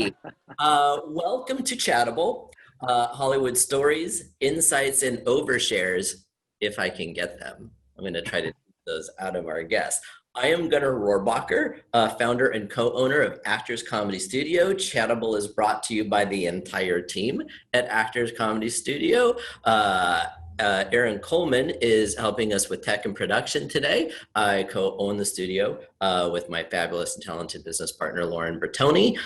righty. Welcome to Chattable, Hollywood stories, insights, and overshares, if I can get them. I'm going to try to keep those out of our guests. I am Gunnar Rohrbacher, founder and co-owner of Actors Comedy Studio. Chattable is brought to you by the entire team at Actors Comedy Studio. Aaron Coleman is helping us with tech and production today. I co-own the studio with my fabulous and talented business partner, Lauren Bertoni,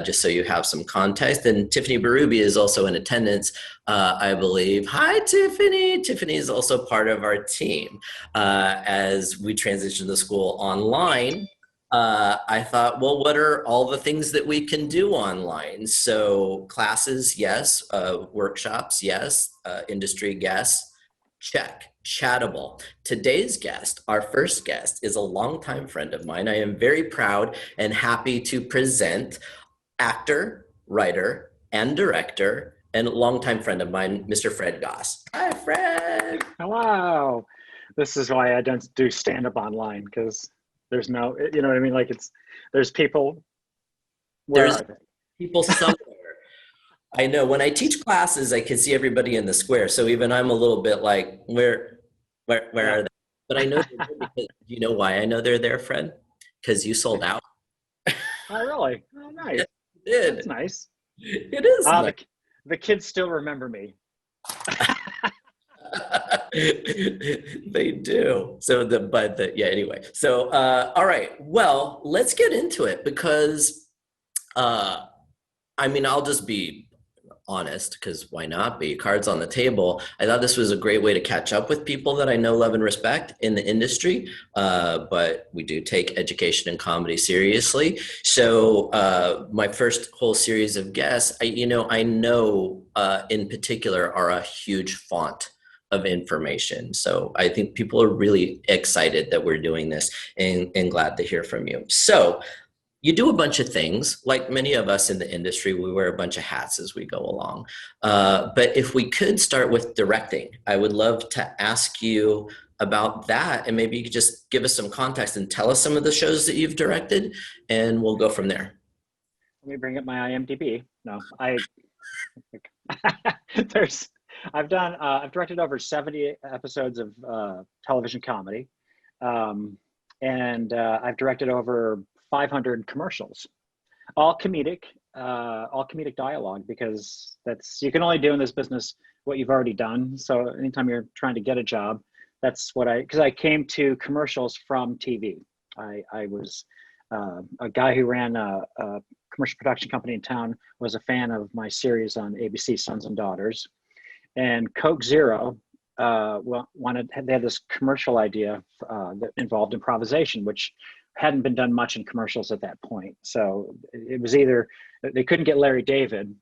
just so you have some context. And Tiffany Berube is also in attendance, I believe. Hi, Tiffany. Tiffany is also part of our team. As we transition the school online, I thought, well, what are all the things that we can do online? So classes, yes. Workshops, yes. Industry guests, check. Chattable. Today's guest, our first guest, is a longtime friend of mine. I am very proud and happy to present actor, writer, and director, and longtime friend of mine, Mr. Fred Goss. Hi, Fred. Hello. This is why I don't do stand-up online, because there's no, you know what I mean? Like there's people. There's people somewhere. I know when I teach classes, I can see everybody in the square. So even I'm a little bit like, where are they? But I know they're there because, do you know why I know they're there, Fred? Because you sold out. Oh, really? Oh, nice. Yeah, you did. That's nice. It is nice. The kids still remember me. They do. So yeah, anyway. So, all right. Well, let's get into it because, I'll just be honest, because why not be? Cards on the table. I thought this was a great way to catch up with people that I know, love, and respect in the industry. But we do take education and comedy seriously. So my first whole series of guests, I know in particular are a huge font of information. So I think people are really excited that we're doing this and glad to hear from you. So you do a bunch of things, like many of us in the industry, we wear a bunch of hats as we go along. But if we could start with directing, I would love to ask you about that. And maybe you could just give us some context and tell us some of the shows that you've directed, and we'll go from there. Let me bring up my IMDb. No, I've directed over 70 episodes of television comedy. And I've directed over 500 commercials, all comedic dialogue, because you can only do in this business what you've already done. So anytime you're trying to get a job, that's because I came to commercials from TV. I was a guy who ran a commercial production company in town, was a fan of my series on ABC, Sons and Daughters, and Coke Zero they had this commercial idea that involved improvisation, which hadn't been done much in commercials at that point. So it was either they couldn't get Larry David,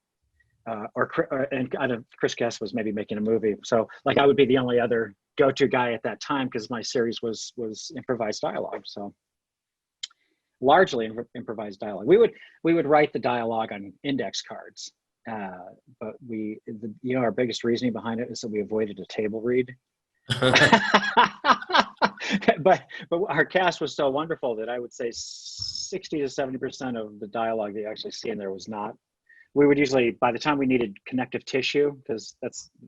and Chris Guest was maybe making a movie. So like I would be the only other go-to guy at that time, because my series was improvised dialogue. So largely improvised dialogue. We would write the dialogue on index cards. But our biggest reasoning behind it is that we avoided a table read. but our cast was so wonderful that I would say 60 to 70% of the dialogue that you actually see in there was not. We would usually, by the time we needed connective tissue, because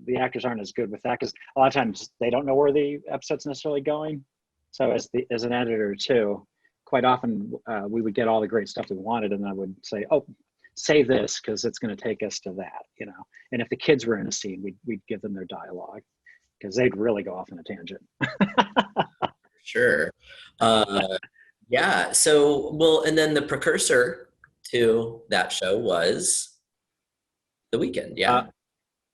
the actors aren't as good with that, because a lot of times they don't know where the episode's necessarily going. So as an editor too, quite often we would get all the great stuff we wanted, and I would say, oh, say this because it's going to take us to that, And if the kids were in a scene, we'd give them their dialogue, because they'd really go off on a tangent. Sure. Yeah. So, and then the precursor to that show was The Weekend. Yeah.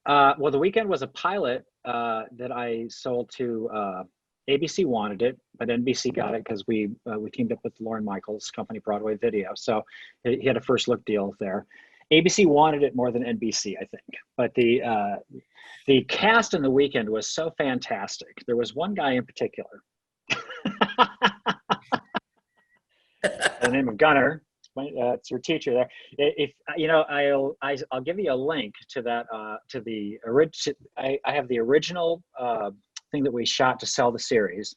Well, The Weekend was a pilot that I sold to ABC. Wanted it, but NBC got it because we teamed up with Lorne Michaels' company, Broadway Video. So he had a first look deal there. ABC wanted it more than NBC, I think. But the cast in The Weekend was so fantastic. There was one guy in particular, the name of Gunnar. It's your teacher there. If I'll give you a link to that to the original. I have the original thing that we shot to sell the series,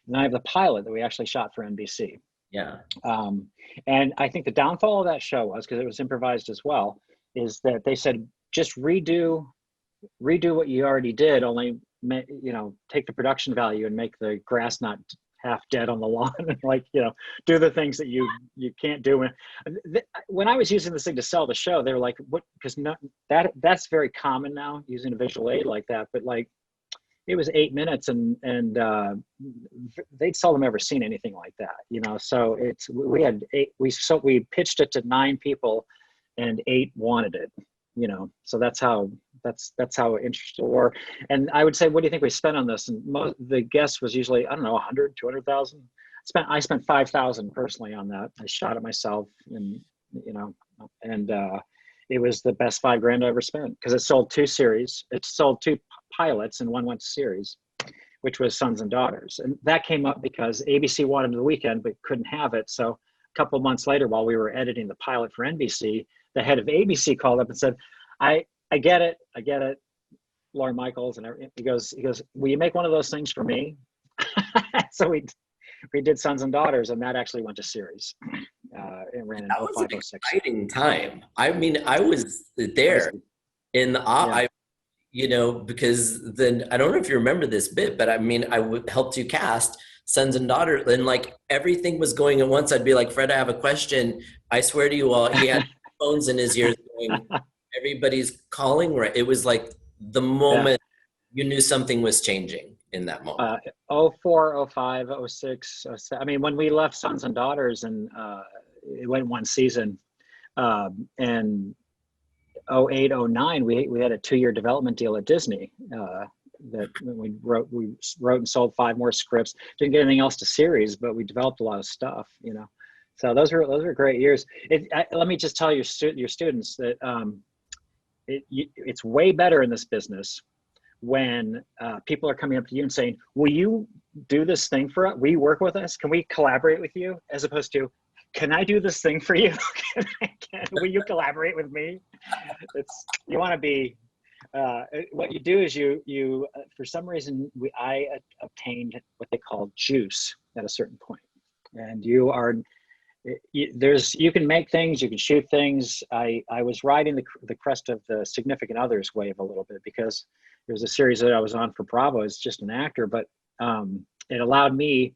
and I have the pilot that we actually shot for NBC. Yeah. Um, and I think the downfall of that show was, because it was improvised as well, is that they said just redo what you already did, only take the production value and make the grass not half dead on the lawn, and do the things that you can't do. When I was using this thing to sell the show, they were like, what? Because that's very common now, using a visual aid like that, but like it was 8 minutes, and they'd seldom ever seen anything like that, so we had eight, we pitched it to 9 people and 8 wanted it, so that's how interested we were. And I would say, what do you think we spent on this? And the guess was usually, I don't know, 100, 200,000. I spent 5,000 personally on that. I shot it myself, and and it was the best $5,000 I ever spent, because it sold 2 series. It sold 2 pilots, and 1 went to series, which was Sons and Daughters. And that came up because ABC wanted the weekend but couldn't have it. So a couple of months later, while we were editing the pilot for NBC, the head of ABC called up and said, I get it, Laura Michaels, and he goes, will you make one of those things for me? So we did Sons and Daughters, and that actually went to series. It ran in That was 05, an 06. exciting time. I mean, I was there in the, because then, I don't know if you remember this bit, but I mean, helped you cast Sons and Daughters, and like everything was going at once. I'd be like, Fred, I have a question. I swear to you all, he had phones in his ears going, everybody's calling. Right. It was like the moment you knew something was changing in that moment. 04, 05, 06, 07. I mean, when we left Sons and Daughters, and it went 1 season, and 08, 09, we had a 2-year development deal at Disney, that we wrote and sold 5 more scripts. Didn't get anything else to series, but we developed a lot of stuff, So those were great years. Let me just tell your students that it's way better in this business when people are coming up to you and saying, will you do this thing for us? Will you work with us? Can we collaborate with you? As opposed to, can I do this thing for you? Will you collaborate with me? You want to be, what you do is you for some reason, I obtained what they call juice at a certain point. And you can make things, you can shoot things. I was riding the crest of the significant others wave a little bit, because there was a series that I was on for Bravo as just an actor, but it allowed me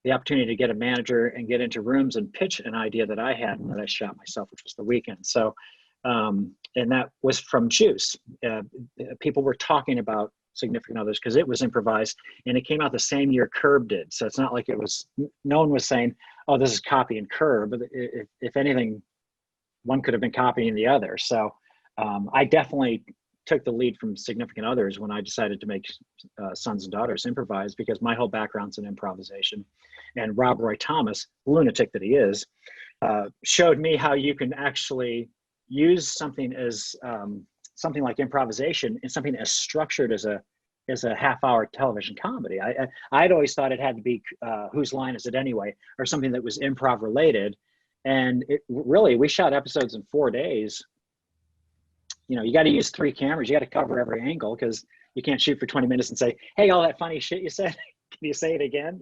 the opportunity to get a manager and get into rooms and pitch an idea that I had and that I shot myself, which was The Weekend. So, and that was from Juice. People were talking about significant others because it was improvised, and it came out the same year Curb did. So it's not like no one was saying, oh, this is copying Curb. But if anything, one could have been copying the other. So I definitely took the lead from significant others when I decided to make Sons and Daughters improvised, because my whole background's in improvisation. And Rob Roy Thomas, lunatic that he is, showed me how you can actually use something as something like improvisation and something as structured as a half-hour television comedy. I'd always thought it had to be Whose Line Is It Anyway, or something that was improv related. And we shot episodes in 4 days. You got to use 3 cameras. You got to cover every angle, because you can't shoot for 20 minutes and say, hey, all that funny shit you said, can you say it again?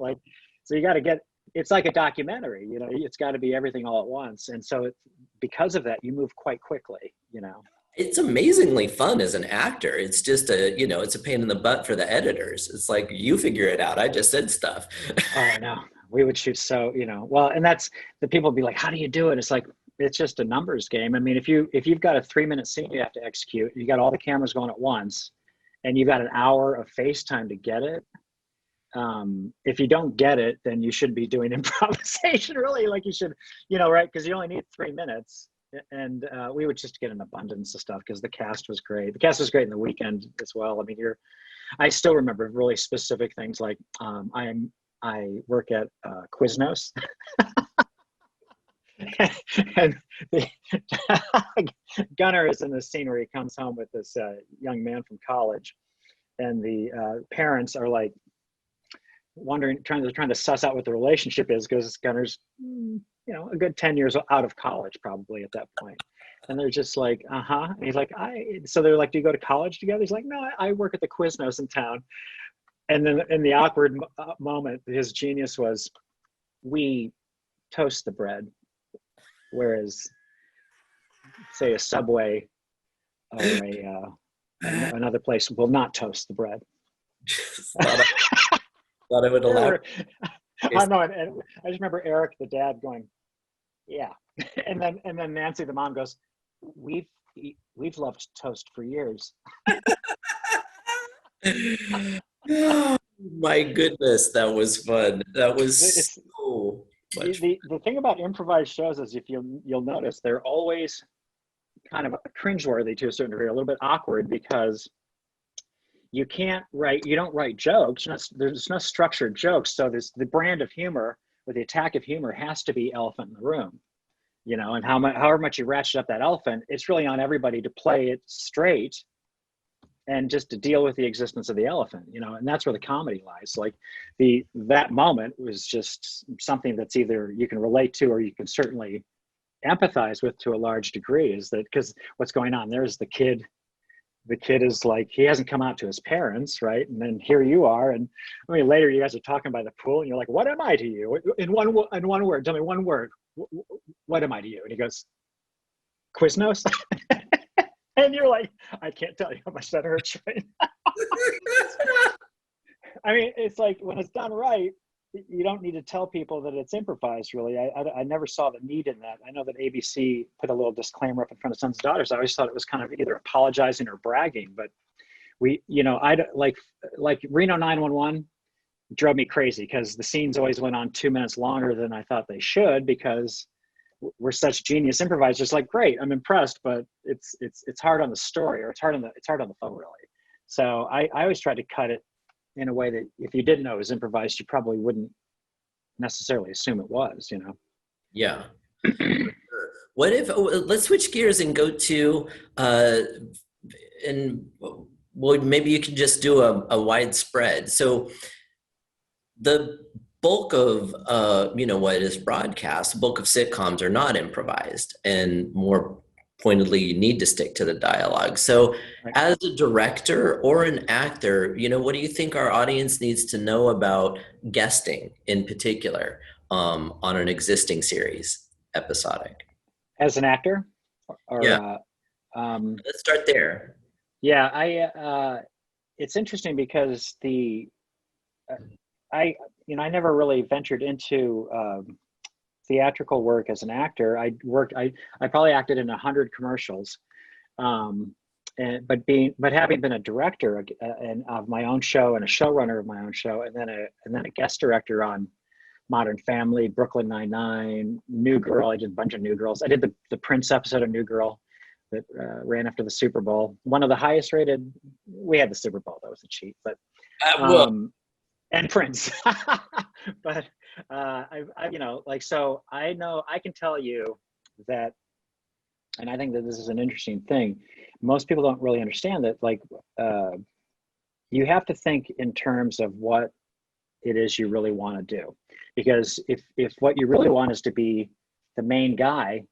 So you got to it's like a documentary, it's got to be everything all at once. And so because of that, you move quite quickly, It's amazingly fun as an actor. It's just it's a pain in the butt for the editors. It's like, you figure it out. I just said stuff. Oh, no, we would shoot well, and that's the people would be like, how do you do it? It's like, it's just a numbers game. I mean, if you've got a 3-minute scene you have to execute, you got all the cameras going at once, and you've got an hour of FaceTime to get it. If you don't get it, then you should be doing improvisation, really. Like you should, right? Because you only need 3 minutes. And we would just get an abundance of stuff, because the cast was great. The cast was great in The Weekend as well. I mean, I still remember really specific things, like I work at Quiznos. And Gunnar is in the scene where he comes home with this young man from college, and the parents are like wondering, trying to suss out what the relationship is, because Gunnar's a good 10 years out of college probably at that point. And they're just like, and he's like, so they're like, do you go to college together? He's like, no, I work at the Quiznos in town. And then in the awkward moment, his genius was, we toast the bread, whereas say a Subway or another place will not toast the bread. Just thought I would allow. I know, and I just remember Eric, the dad, going, "Yeah," and then Nancy, the mom, goes, "We've loved toast for years." Oh, my goodness, that was fun. That was It's so much. the thing about improvised shows is, if you'll notice, they're always kind of cringeworthy to a certain degree, a little bit awkward, because you don't write jokes. There's no structured jokes. So the brand of humor, or the attack of humor, has to be elephant in the room, and however much you ratchet up that elephant, it's really on everybody to play it straight and just to deal with the existence of the elephant, and that's where the comedy lies. Like that moment was just something that's either you can relate to, or you can certainly empathize with to a large degree, is that because what's going on there is the kid is like, he hasn't come out to his parents, right? And then here you are, and I mean, later you guys are talking by the pool, and you're like, "What am I to you? In one word, tell me one word. What am I to you?" And he goes, "Quiznos." And you're like, "I can't tell you how much that hurts right now." I mean, it's like, when it's done right, you don't need to tell people that it's improvised, really. I never saw the need in that. I know that ABC put a little disclaimer up in front of Sons and Daughters. I always thought it was kind of either apologizing or bragging, but I like Reno 911 drove me crazy, because the scenes always went on 2 minutes longer than I thought they should, because we're such genius improvisers. Like, great, I'm impressed, but it's hard on the story, or it's hard on the phone, really. So I always tried to cut it in a way that if you didn't know it was improvised, you probably wouldn't necessarily assume it was, Yeah. What if, let's switch gears and go to, and well, maybe you can just do a widespread. So the bulk of, what is broadcast, the bulk of sitcoms are not improvised, and more pointedly, you need to stick to the dialogue. So Right. as a director or an actor, what do you think our audience needs to know about guesting in particular, on an existing series, episodic? As an actor, Yeah, let's start there. yeah, it's interesting because I never really ventured into theatrical work as an actor. I probably acted in 100 commercials, but having been a director and of my own show, and a showrunner of my own show, and then a guest director on Modern Family, Brooklyn Nine-Nine, New Girl. I did a bunch of New Girls. I did the Prince episode of New Girl that ran after the Super Bowl. One of the highest rated. We had the Super Bowl. That was a cheat, but Well, and Prince. But so I know, I can tell you that, and I think that this is an interesting thing. Most people don't really understand that. Like, you have to think in terms of what it is you really want to do, because if what you really want is to be the main guy,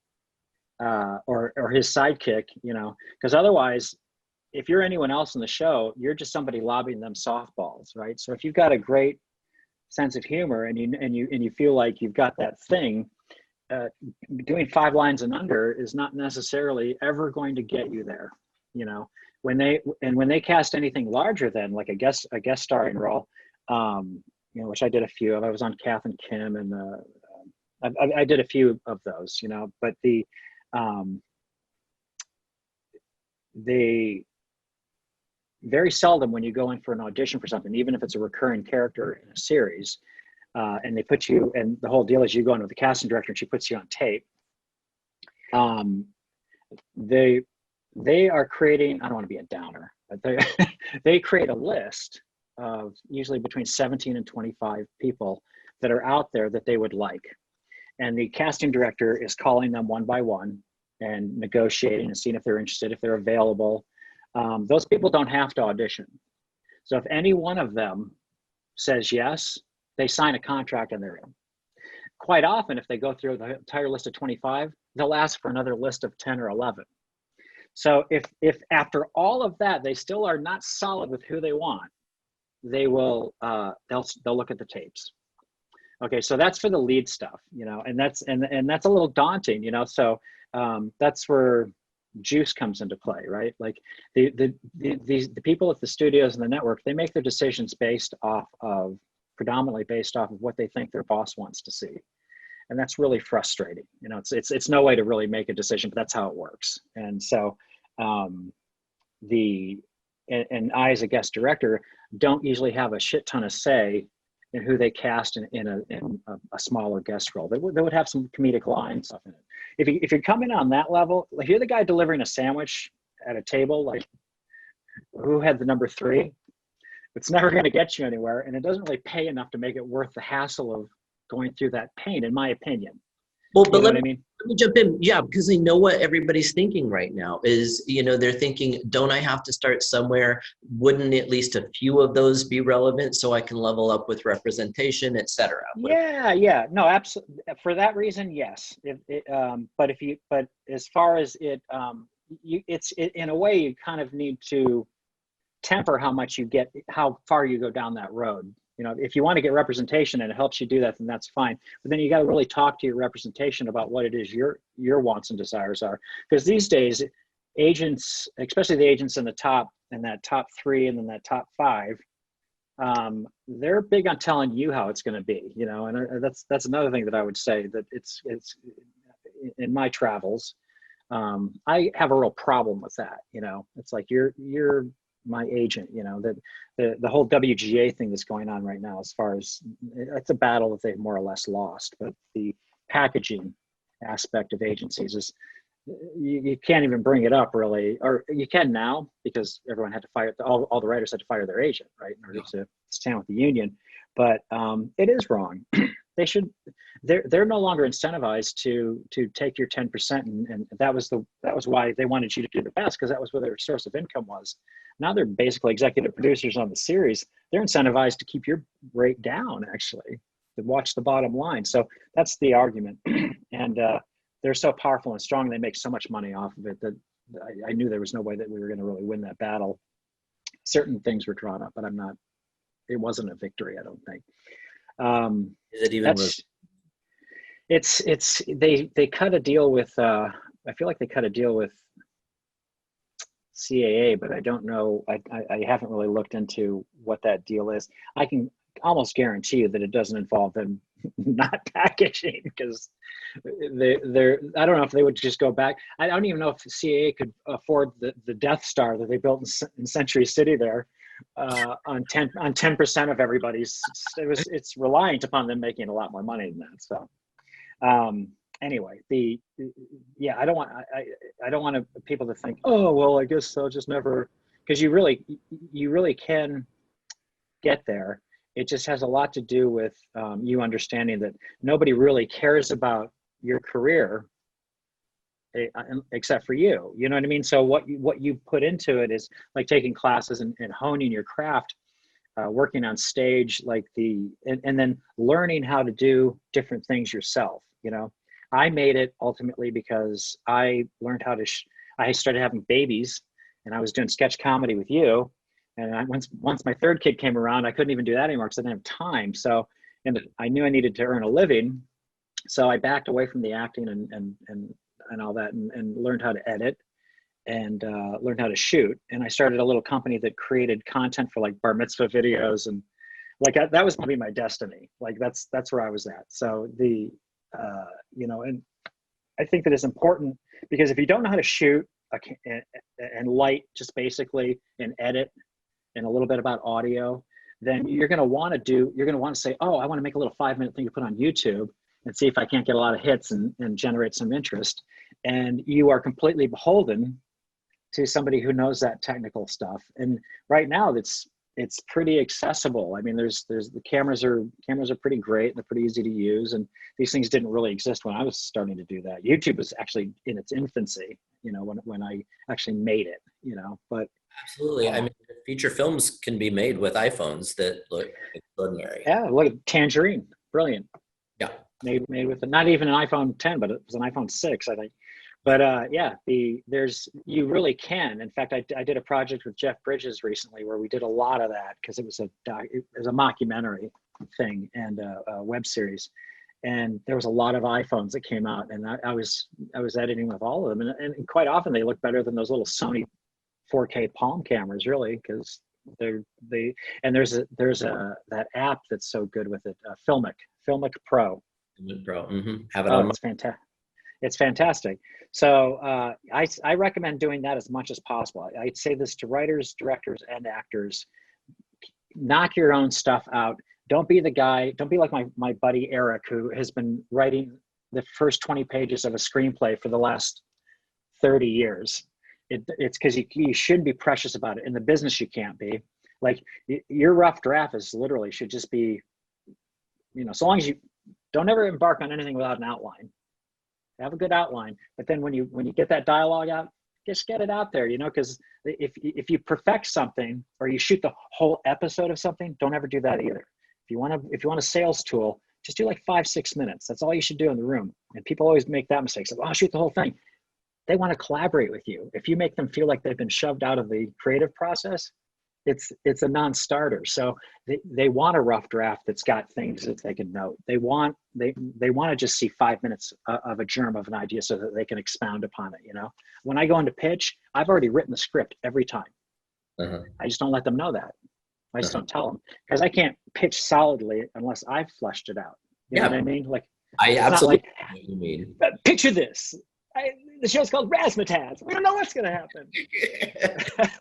or his sidekick, because otherwise, if you're anyone else in the show, you're just somebody lobbing them softballs, right? So if you've got a great sense of humor, and you feel like you've got that thing, doing 5 lines and under is not necessarily ever going to get you there. When they cast anything larger than like a guest starring role, which I did a few of. I was on Kath and Kim, and I did a few of those, but they very seldom, when you go in for an audition for something, even if it's a recurring character in a series, and they put you, and the whole deal is you go in with the casting director and she puts you on tape. They are creating, I don't want to be a downer, but they create a list of usually between 17 and 25 people that are out there that they would like. And the casting director is calling them one by one and negotiating and seeing if they're interested, if they're available. Those people don't have to audition. So if any one of them says yes, they sign a contract and they're in. Quite often, if they go through the entire list of 25, they'll ask for another list of 10 or 11. So if after all of that, they still are not solid with who they want, they will they'll look at the tapes. Okay, so that's for the lead stuff, and that's a little daunting, So that's where juice comes into play, right? Like the people at the studios and the network, they make their decisions predominantly based off of what they think their boss wants to see, and that's really frustrating. It's no way to really make a decision, but that's how it works. And so and I, as a guest director, don't usually have a shit ton of say in who they cast in a smaller guest role. They would have some comedic lines stuff in it. If you're coming on that level, like you're the guy delivering a sandwich at a table, like who had the number 3, it's never going to get you anywhere, and it doesn't really pay enough to make it worth the hassle of going through that pain, in my opinion. Well, but what I mean? Let me jump in. Yeah, because I know what everybody's thinking right now is, they're thinking, don't I have to start somewhere? Wouldn't at least a few of those be relevant so I can level up with representation, et cetera? Yeah. No, absolutely. For that reason, yes. But as far as it, in a way, you kind of need to temper how far you go down that road. If you want to get representation and it helps you do that, then that's fine. But then you got to really talk to your representation about what it is your wants and desires are. Because these days, agents, especially the agents in that top 3 and then that top 5, they're big on telling you how it's going to be. And that's another thing that I would say, that it's in my travels, I have a real problem with that. It's like you're my agent, that the whole WGA thing that's going on right now, as far as it's a battle that they've more or less lost, but the packaging aspect of agencies is you can't even bring it up really, or you can now because everyone had to fire, all the writers had to fire their agent, right, in order to stand with the union. But it is wrong. They're no longer incentivized to take your 10%, and that was why they wanted you to do the best, because that was where their source of income was. Now they're basically executive producers on the series. They're incentivized to keep your rate down, actually, to watch the bottom line. So that's the argument. And they're so powerful and strong, they make so much money off of it that I knew there was no way that we were going to really win that battle. Certain things were drawn up, but it wasn't a victory, I don't think. Is it even? They cut a deal with. I feel like they cut a deal with CAA, but I don't know. I haven't really looked into what that deal is. I can almost guarantee you that it doesn't involve them not packaging, because they're. I don't know if they would just go back. I don't even know if CAA could afford the Death Star that they built in Century City there. On 10% of everybody's, it's reliant upon them making a lot more money than that. So anyway, I don't want people to think, oh well, I guess they'll just never, because you really can get there. It just has a lot to do with you understanding that nobody really cares about your career except for you. You know what I mean? So what you put into it is like taking classes and honing your craft, working on stage, and then learning how to do different things yourself. I made it ultimately because I learned how to. I started having babies, and I was doing sketch comedy with you. And once my third kid came around, I couldn't even do that anymore because I didn't have time. So, and I knew I needed to earn a living, so I backed away from the acting and all that, and learned how to edit and learned how to shoot. And I started a little company that created content for like bar mitzvah videos, and that was probably my destiny. Like that's where I was at. So and I think that it's important, because if you don't know how to shoot and light, just basically, and edit and a little bit about audio, then you're going to want to say, oh, I want to make a little 5-minute thing to put on YouTube and see if I can't get a lot of hits and generate some interest. And you are completely beholden to somebody who knows that technical stuff. And right now it's pretty accessible. I mean, there's the cameras are pretty great. They're pretty easy to use. And these things didn't really exist when I was starting to do that. YouTube was actually in its infancy, when I actually made it, but. Absolutely. I mean, feature films can be made with iPhones that look extraordinary. Yeah, look at Tangerine. Brilliant. Yeah. Made with not even an iPhone 10, but it was an iPhone 6, I think. But yeah, you really can. In fact, I did a project with Jeff Bridges recently where we did a lot of that because it was a mockumentary thing and a web series, and there was a lot of iPhones that came out, and I was editing with all of them, and quite often they look better than those little Sony 4K Palm cameras, really, because there's that app that's so good with it, Filmic Pro. Bro, have it Oh, on my. it's fantastic. It's fantastic. So I recommend doing that as much as possible. I'd say this to writers, directors, and actors: knock your own stuff out. Don't be the guy. Don't be like my buddy Eric, who has been writing the first 20 pages of a screenplay for the last 30 years. It's because you shouldn't be precious about it. In the business, you can't be. Like, your rough draft is literally should just be, so long as you don't ever embark on anything without an outline. Have a good outline, but then when you get that dialogue out, just get it out there, because if you perfect something or you shoot the whole episode of something, don't ever do that either. If you want a sales tool, just do like 5-6 minutes. That's all you should do in the room. And people always make that mistake. So, I'll shoot the whole thing. They want to collaborate with you. If you make them feel like they've been shoved out of the creative process, it's a non-starter. So they want a rough draft that's got things that they can note. They want to just see 5 minutes of a germ of an idea so that they can expound upon it. When I go into pitch, I've already written the script every time. I just don't let them know that. I just don't tell them, because I can't pitch solidly unless I've fleshed it out. You know what I mean? Like, I absolutely know what you mean. Picture this. The show's called Razzmatazz. We don't know what's going to happen.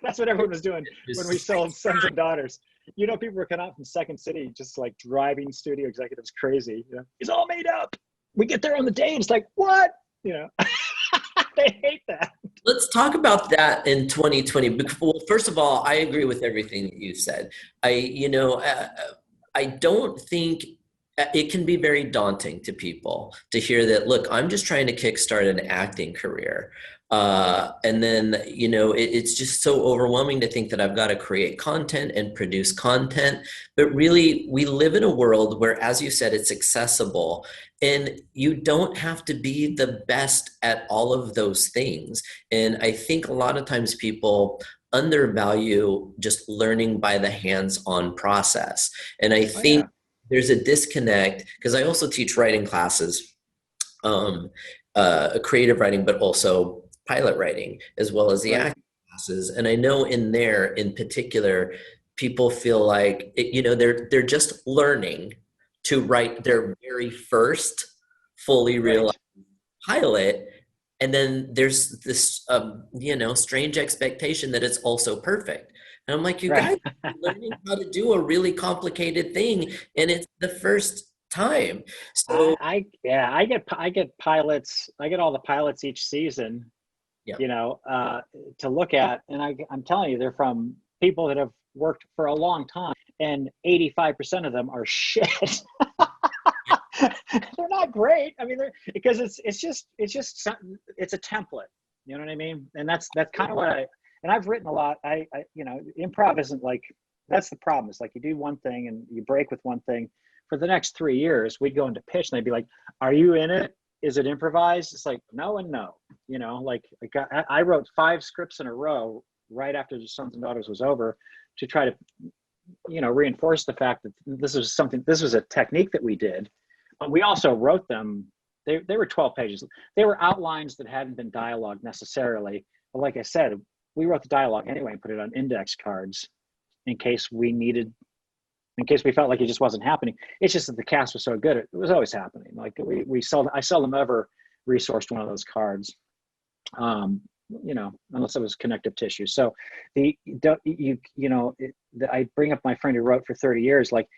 That's what everyone was doing when we sold Sons and Daughters. People were coming out from Second City, just like driving studio executives crazy. It's all made up. We get there on the day, and it's like, what? They hate that. Let's talk about that in 2020. Well, first of all, I agree with everything that you said. I don't think it can be very daunting to people to hear that, look, I'm just trying to kickstart an acting career. And then, it's just so overwhelming to think that I've got to create content and produce content. But really, we live in a world where, as you said, it's accessible, and you don't have to be the best at all of those things. And I think a lot of times people undervalue just learning by the hands-on process. And I think there's a disconnect, because I also teach writing classes, creative writing, but also pilot writing, as well as the acting classes. And I know in there, in particular, people feel like, they're just learning to write their very first fully realized pilot. And then there's this, strange expectation that it's also perfect. And I'm like, you guys are learning how to do a really complicated thing, and it's the first time. So I get pilots. I get all the pilots each season, to look at, and I'm telling you, they're from people that have worked for a long time, and 85% of them are shit. They're not great. I mean, because it's a template. You know what I mean? And that's kind of what and I've written a lot. Improv isn't like, that's the problem. It's like you do one thing and you break with one thing. For the next 3 years, we'd go into pitch and they'd be like, are you in it? Is it improvised? It's like, no and no. I wrote 5 scripts in a row right after the Sons and Daughters was over to try to, reinforce the fact that this was a technique that we did. But we also wrote them. They were 12 pages. They were outlines that hadn't been dialogue necessarily. But like I said, we wrote the dialogue anyway and put it on index cards in case we felt like it just wasn't happening. It's just that the cast was so good, it was always happening. Like I seldom ever resourced one of those cards, unless it was connective tissue. So I bring up my friend who wrote for 30 years, like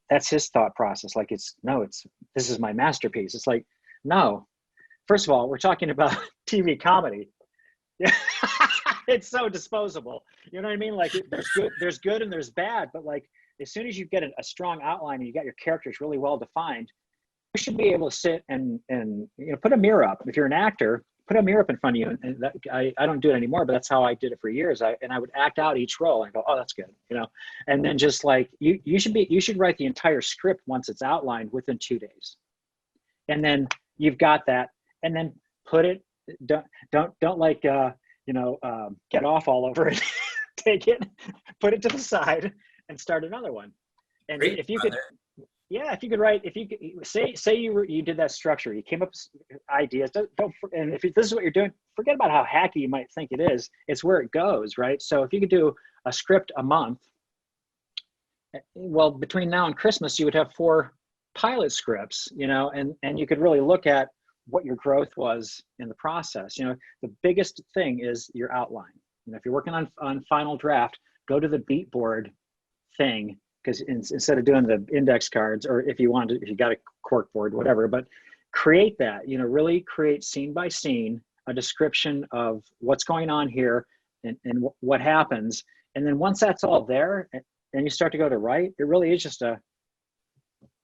that's his thought process. Like this is my masterpiece. It's like, no, first of all, we're talking about TV comedy. Yeah. It's so disposable. You know what I mean? Like there's good and there's bad, but like as soon as you get a strong outline and you got your characters really well defined, you should be able to sit and put a mirror up. If you're an actor, put a mirror up in front of you. And I don't do it anymore, but that's how I did it for years. I would act out each role and go, oh, that's good, And then just like you should write the entire script once it's outlined within 2 days, and then you've got that, and then put it don't like get off all over it. Take it, put it to the side, and start another one. And Great, if you brother. could, yeah, if you could write, if you could say you did that structure, you came up with ideas. Don't and if this is what you're doing, forget about how hacky you might think it is. It's where it goes, right? So if you could do a script a month, well, between now and Christmas, you would have 4 pilot scripts, and you could really look at what your growth was in the process. The biggest thing is your outline. If you're working on final draft, go to the beat board thing, because instead of doing the index cards, or if you got a cork board, whatever, but create that, really create scene by scene, a description of what's going on here and what happens. And then once that's all there and you start to go to write, it really is just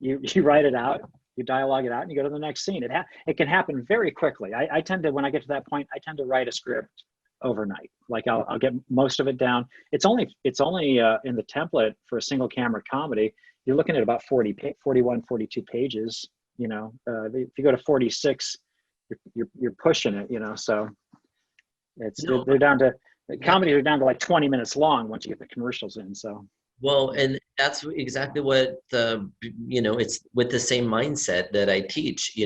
you write it out, you dialogue it out, and you go to the next scene. It can happen very quickly. I tend to, when I get to that point, I tend to write a script overnight. Like I'll get most of it down. It's only in the template for a single camera comedy, you're looking at about 41, 42 pages. If you go to 46, you're pushing it. So they're down to comedies are down to like 20 minutes long once you get the commercials in. So. Well, and that's exactly what it's with the same mindset that I teach.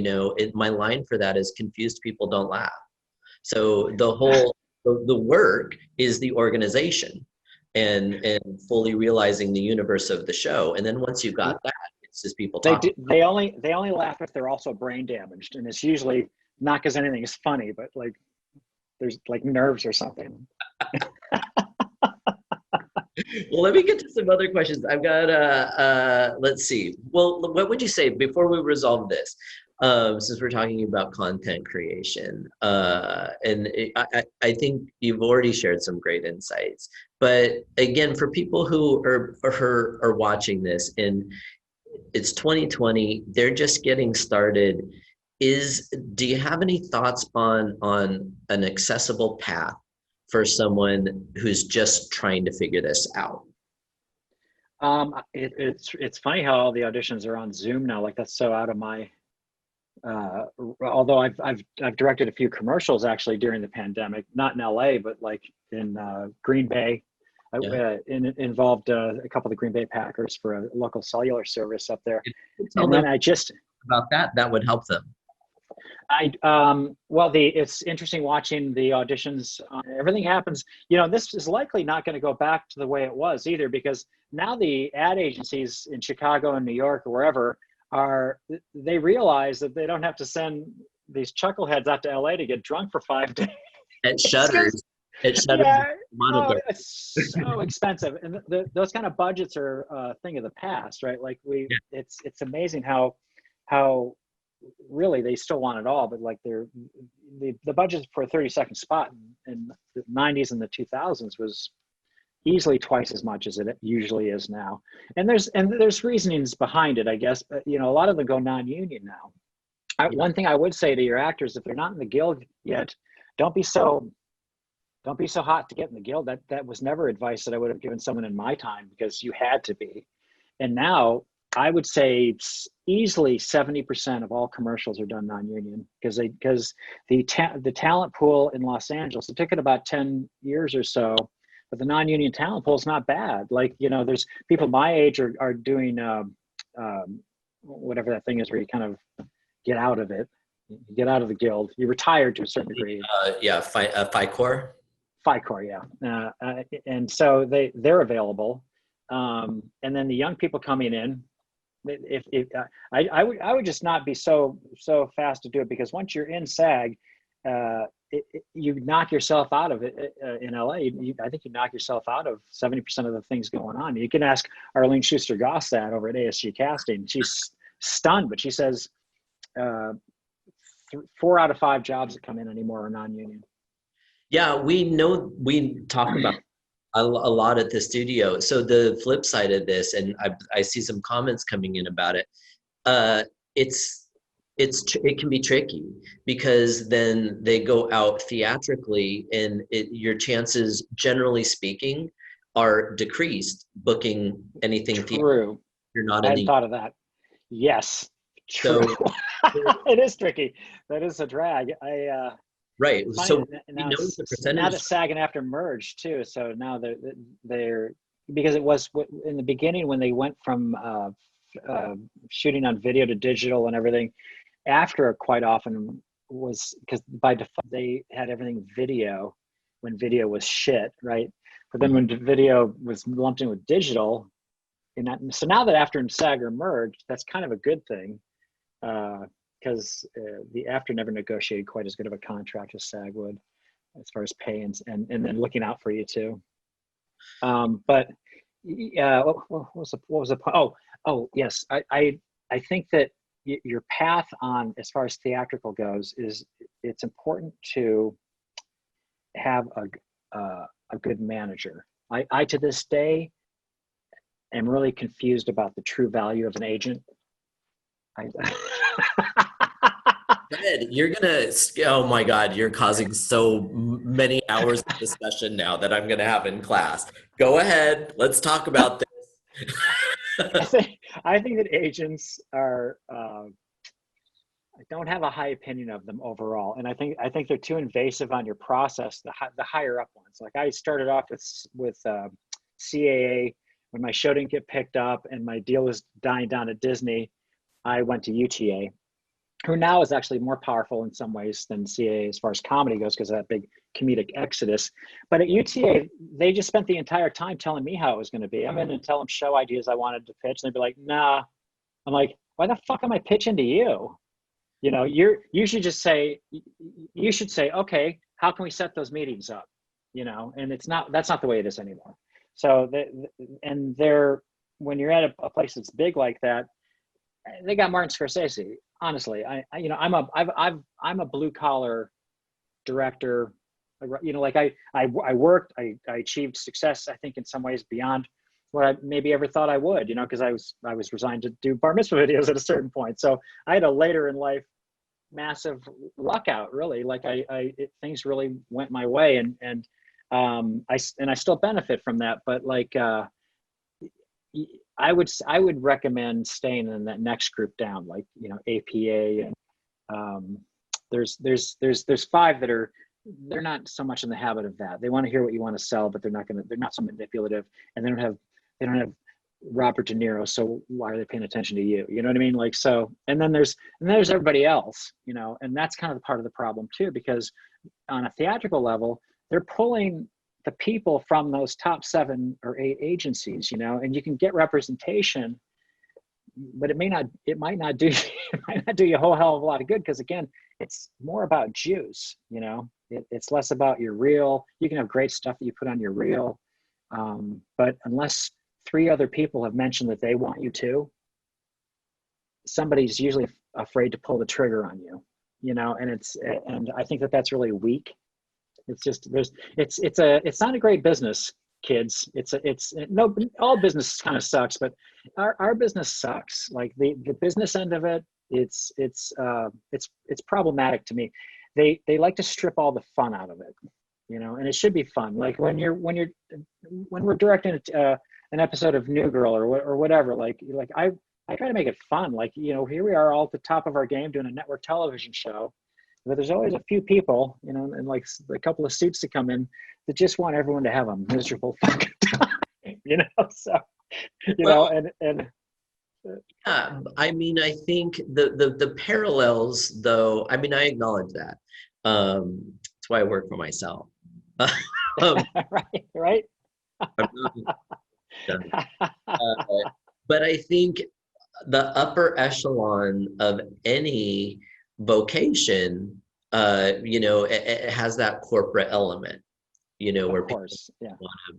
My line for that is confused people don't laugh. So the work is the organization and fully realizing the universe of the show. And then once you've got that, it's just people talking. They only laugh if they're also brain damaged. And it's usually not because anything is funny, but like there's like nerves or something. Well, let me get to some other questions. I've got, let's see. Well, what would you say before we resolve this? Since we're talking about content creation, and I think you've already shared some great insights. But again, for people who are watching this and it's 2020, they're just getting started. Do you have any thoughts on an accessible path for someone who's just trying to figure this out? It's funny how all the auditions are on Zoom now. Like that's so out of my. Although I've directed a few commercials actually during the pandemic, not in LA, but like in Green Bay. Involved a couple of the Green Bay Packers for a local cellular service up there. And then about that would help them. It's interesting watching the auditions. Everything happens. This is likely not going to go back to the way it was either, because now the ad agencies in Chicago and New York or wherever they realize that they don't have to send these chuckleheads out to LA to get drunk for 5 days. It shudders. It's so expensive, and those kind of budgets are a thing of the past, right? Like it's amazing how really they still want it all, but like the budget for a 30-second spot in the 90s and the 2000s was easily twice as much as it usually is now. And there's reasonings behind it, I guess. But, a lot of them go non-union now. One thing I would say to your actors, if they're not in the guild yet, don't be so hot to get in the guild. That was never advice that I would have given someone in my time, because you had to be. And now I would say easily 70% of all commercials are done non-union, because the talent pool in Los Angeles, it took it about 10 years or so, but the non-union talent pool is not bad. Like, there's people my age are doing whatever that thing is where you kind of get out of it, you get out of the guild, you're retired to a certain degree. FICOR. FICOR, yeah. And so they're available. And then the young people coming in, I would just not be so fast to do it, because once you're in SAG, you knock yourself out of it in LA. I think you knock yourself out of 70% of the things going on. You can ask Arlene Schuster-Goss that over at ASG Casting. She's stunned, but she says 4 out of 5 jobs that come in anymore are non-union. Yeah, we talk about a lot at the studio. So the flip side of this, and I see some comments coming in about it, it can be tricky, because then they go out theatrically and your chances, generally speaking, are decreased booking anything. True. You're not I hadn't thought of that. Yes. True. So it is tricky. That is a drag. Right. It's funny So we now. know the Now percentage. that SAG and AFTRA merged too, so now they're because it was in the beginning when they went from shooting on video to digital and everything. AFTRA quite often was, because by default they had everything video when video was shit, right? But then when the video was lumped in with digital, so now that AFTRA and SAG are merged, that's kind of a good thing, because the AFTRA never negotiated quite as good of a contract as SAG would, as far as pay and then looking out for you too. But yeah, what was the point? Oh yes, I think that your path on, as far as theatrical goes, is it's important to have a good manager. I to this day am really confused about the true value of an agent. Ed, you're gonna, oh my God, you're causing so many hours of discussion now that I'm gonna have in class. Go ahead, let's talk about I this. think I think that agents are. I don't have a high opinion of them overall, and I think they're too invasive on your process. The higher up ones, like I started off with CAA when my show didn't get picked up and my deal was dying down at Disney. I went to UTA, who now is actually more powerful in some ways than CAA as far as comedy goes, because of that big comedic exodus. But at UTA, they just spent the entire time telling me how it was going to be. I'm in and tell them show ideas I wanted to pitch, and they'd be like, "Nah." I'm like, "Why the fuck am I pitching to you? You know, you should just say, you should say, okay, how can we set those meetings up? You know." And that's not the way it is anymore. So when you're at a place that's big like that, they got Martin Scorsese. Honestly, I'm a blue collar director. You know, like I worked, I achieved success, I think, in some ways beyond what I maybe ever thought I would, you know, because I was resigned to do bar mitzvah videos at a certain point. So I had a later in life massive luck out, really. Like things really went my way, and I still benefit from that. But like I would recommend staying in that next group down, like, you know, APA, and there's five that they're not so much in the habit of that. They want to hear what you want to sell, but they're not so manipulative, and they don't have Robert De Niro, so why are they paying attention to you? You know what I mean? Like, so, and then there's everybody else, you know, and that's kind of the part of the problem too, because on a theatrical level, they're pulling the people from those top 7 or 8 agencies, you know, and you can get representation, but it might not do it might not do you a whole hell of a lot of good, because again, it's more about juice, you know. It's less about your reel. You can have great stuff that you put on your reel, but unless 3 other people have mentioned that they want you to, somebody's usually afraid to pull the trigger on you, you know. And I think that that's really weak. It's just it's not a great business, kids. No, all business kind of sucks, but our business sucks. Like the business end of it, it's problematic to me. They like to strip all the fun out of it, you know, and it should be fun. Like when we're directing an episode of New Girl or whatever, like I try to make it fun. Like, you know, here we are all at the top of our game doing a network television show, but there's always a few people, you know, and like a couple of suits to come in that just want everyone to have a miserable fucking time, you know. So, you Well, know, and yeah, I mean, I think the parallels, though, I mean, I acknowledge that. That's why I work for myself. um, right. I'm not done. But I think the upper echelon of any vocation, you know, it has that corporate element, you know, Of where people course, yeah. want to,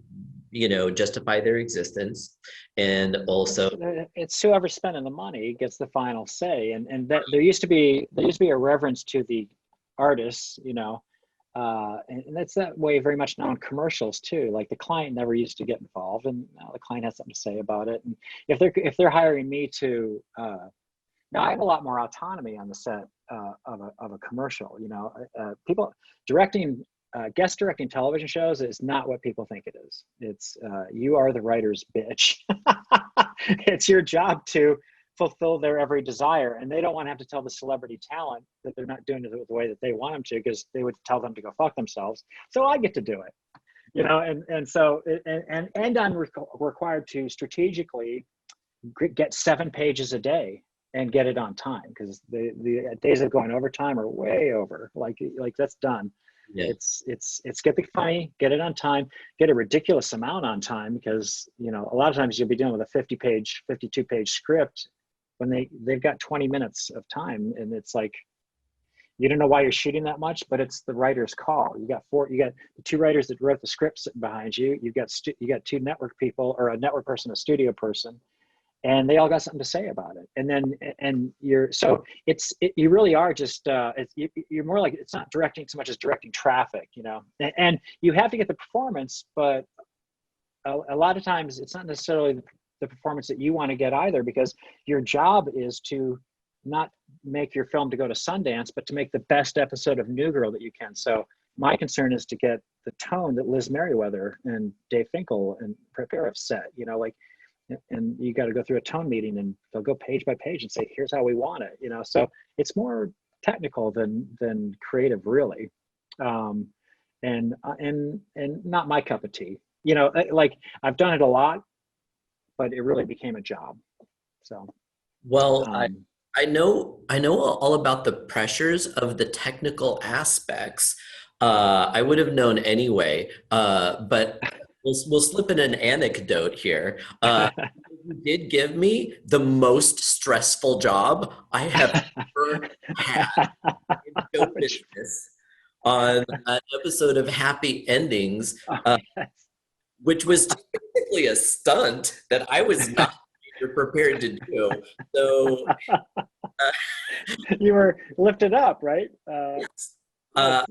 you know, justify their existence, and also, It's whoever's spending the money gets the final say, and that there used to be a reverence to the artists, you know, and that's that way very much now in commercials too. Like the client never used to get involved, and now the client has something to say about it. And if they're hiring me to, now I have a lot more autonomy on the set of a commercial. You know, people directing. Guest directing television shows is not what people think it is. It's you are the writer's bitch. It's your job to fulfill their every desire, and they don't want to have to tell the celebrity talent that they're not doing it the way that they want them to, because they would tell them to go fuck themselves. So I get to do it, and I'm required to strategically get 7 pages a day and get it on time, because the days of going overtime are way over. Like that's done. Yeah. It's get the funny, get it on time, get a ridiculous amount on time, because a lot of times you'll be dealing with a 52-page script when they've got 20 minutes of time, and it's like, you don't know why you're shooting that much, but it's the writer's call. You got the 2 writers that wrote the script sitting behind you. You got 2 network people, or a network person, a studio person, and they all got something to say about it. And you really are just you're more like, it's not directing so much as directing traffic, and you have to get the performance, but a lot of times it's not necessarily the performance that you want to get either, because your job is to not make your film to go to Sundance, but to make the best episode of New Girl that you can. So my concern is to get the tone that Liz Merriweather and Dave Finkel and Prepare have set, and you got to go through a tone meeting, and they'll go page by page and say, here's how we want it, so it's more technical than creative, really. And not my cup of tea, like I've done it a lot, but it really became a job. So, well, I know all about the pressures of the technical aspects. I would have known anyway, but we'll slip in an anecdote here. You did give me the most stressful job I have ever had in show business, on an episode of Happy Endings, which was just basically a stunt that I was not prepared to do. So you were lifted up, right? Yes. I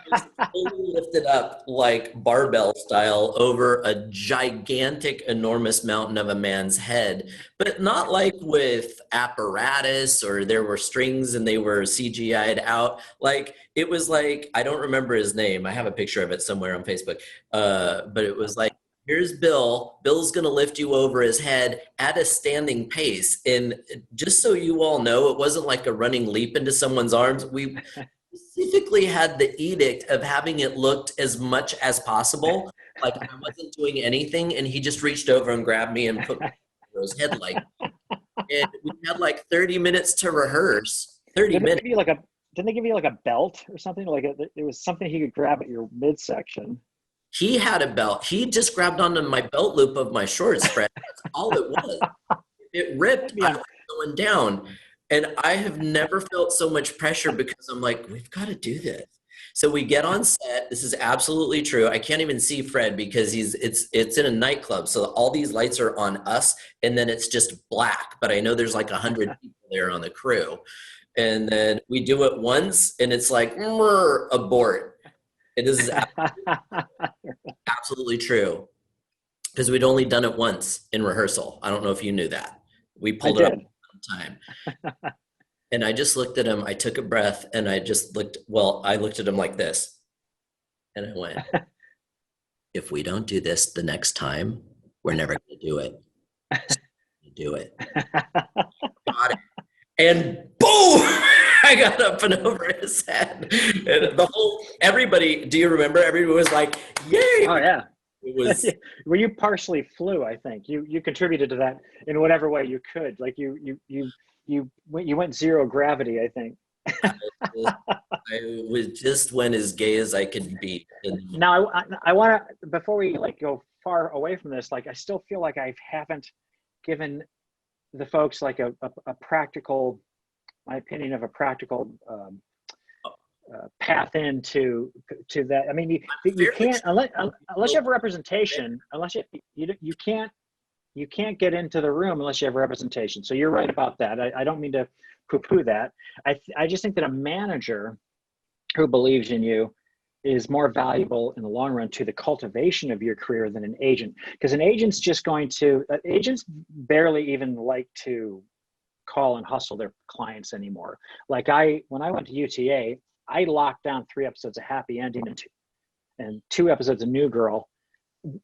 was fully lifted up, like barbell style, over a gigantic, enormous mountain of a man's head, but not like with apparatus or there were strings and they were CGI'd out. Like, it was like, I don't remember his name. I have a picture of it somewhere on Facebook. But it was like, here's Bill. Bill's going to lift you over his head at a standing pace. And just so you all know, it wasn't like a running leap into someone's arms. We specifically had the edict of having it looked as much as possible like I wasn't doing anything, and he just reached over and grabbed me and put me over his head like. And we had like 30 minutes to rehearse. 30 minutes. Didn't they give you like a belt or something? It was something he could grab at your midsection. He had a belt. He just grabbed onto my belt loop of my shorts, Fred. That's all it was. It ripped. I was going down. And I have never felt so much pressure, because I'm like, we've got to do this. So we get on set. This is absolutely true. I can't even see Fred because it's in a nightclub. So all these lights are on us, and then it's just black. But I know there's like 100 people there on the crew. And then we do it once, and it's like, abort. It is absolutely true, because we'd only done it once in rehearsal. I don't know if you knew that. We pulled it up one time. And I just looked at him. I took a breath, and I looked at him like this. And I went, if we don't do this the next time, we're never going to do it. Do it. Got it. And boom! I got up and over his head. And everybody, do you remember? Everybody was like, yay! Oh, yeah. It was. Well, you partially flew, I think. You contributed to that in whatever way you could. Like you went zero gravity, I think. I went as gay as I could be. Now, I want to, before we go far away from this, I still feel like I haven't given the folks a practical, my opinion of a practical path into that. I mean, you can't, unless you have representation, unless you can't get into the room unless you have representation. So you're right about that. I don't mean to poo-poo that. I just think that a manager who believes in you is more valuable in the long run to the cultivation of your career than an agent, because an agent's agents barely even like to call and hustle their clients anymore. When I went to UTA, I locked down 3 episodes of Happy Ending and 2 episodes of New Girl.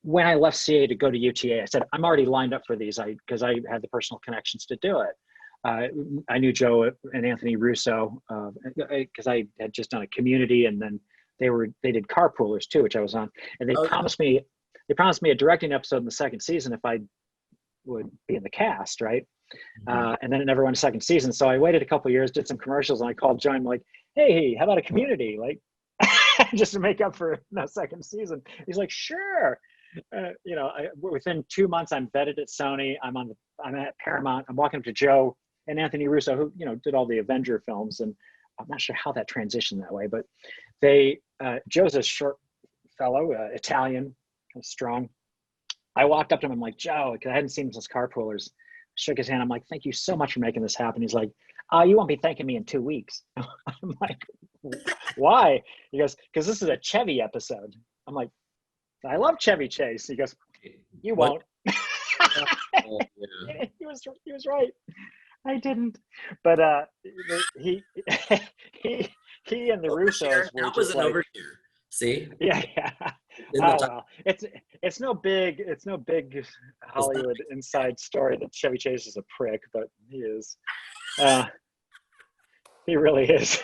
When I left CA to go to UTA, I said, I'm already lined up for these because I had the personal connections to do it. I knew Joe and Anthony Russo because I had just done a Community, and then they did Carpoolers too, which I was on, and Oh, they promised me a directing episode in the second season if I would be in the cast, right? mhm. And then it never went a second season. So I waited a couple of years, did some commercials, and I called Joe. I'm like, hey, how about a Community? Like, just to make up for no second season. He's like, sure. Within 2 months, I'm vetted at Sony. I'm at Paramount. I'm walking up to Joe and Anthony Russo, who did all the Avenger films, and I'm not sure how that transitioned that way, but Joe's a short fellow, Italian, kind of strong. I walked up to him. I'm like, Joe, because I hadn't seen him since Carpoolers. Shook his hand. I'm like, thank you so much for making this happen. He's like, you won't be thanking me in 2 weeks. I'm like, why? He goes, because this is a Chevy episode. I'm like, I love Chevy Chase. He goes, you won't. Oh, yeah. He was right. I didn't. But he he and the Russos were That was just an like, overshare. See? yeah. In the Oh top, well, it's no big Hollywood inside story that Chevy Chase is a prick, but he is. He really is.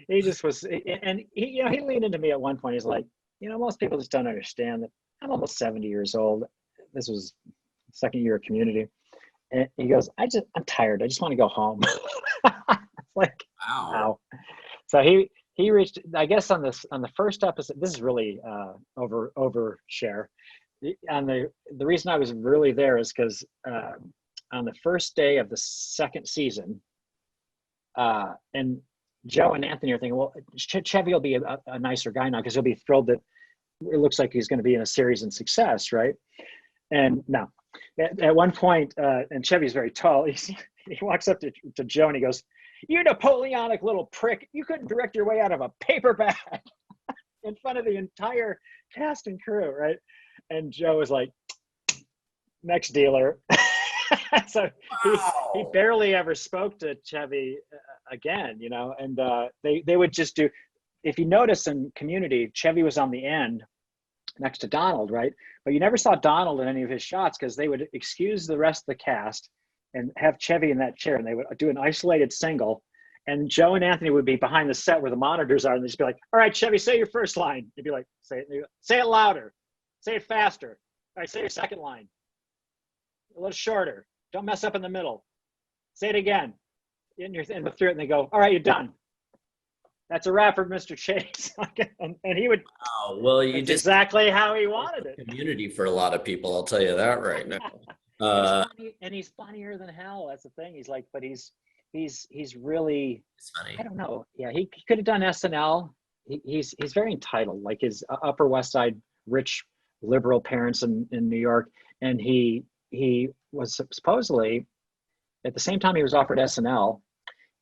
He just was, and he leaned into me at one point. He's like, most people just don't understand that I'm almost 70 years old. This was second year of Community, and he goes, I'm tired. I just want to go home. It's like, wow. wow. So he reached, I guess, on the first episode. This is really overshare. On the reason I was really there is because on the first day of the second season, and Joe and Anthony are thinking, well, Chevy will be a nicer guy now because he'll be thrilled that it looks like he's going to be in a series and success, right? And no, at one point, and Chevy's very tall. He walks up to Joe and he goes, "You Napoleonic little prick! You couldn't direct your way out of a paper bag." In front of the entire cast and crew, right? And Joe was like, "Next dealer." So he barely ever spoke to Chevy again, and they would just do, if you notice in Community, Chevy was on the end next to Donald, right? But you never saw Donald in any of his shots because they would excuse the rest of the cast and have Chevy in that chair, and they would do an isolated single, and Joe and Anthony would be behind the set where the monitors are, and they'd just be like, "All right, Chevy, say your first line." You'd be like, say it louder, say it faster. All right, say your second line. A little shorter. Don't mess up in the middle. Say it again. In the through it, and they go, "All right, you're done. That's a wrap for Mr. Chase." and he would. Wow. Well, you just exactly how he wanted it. Community for a lot of people. I'll tell you that right now. And he's funnier than hell. That's the thing. He's like, but he's really. It's funny. I don't know. Yeah, he could have done SNL. He's very entitled, like his Upper West Side rich liberal parents in New York, and he was supposedly, at the same time he was offered SNL,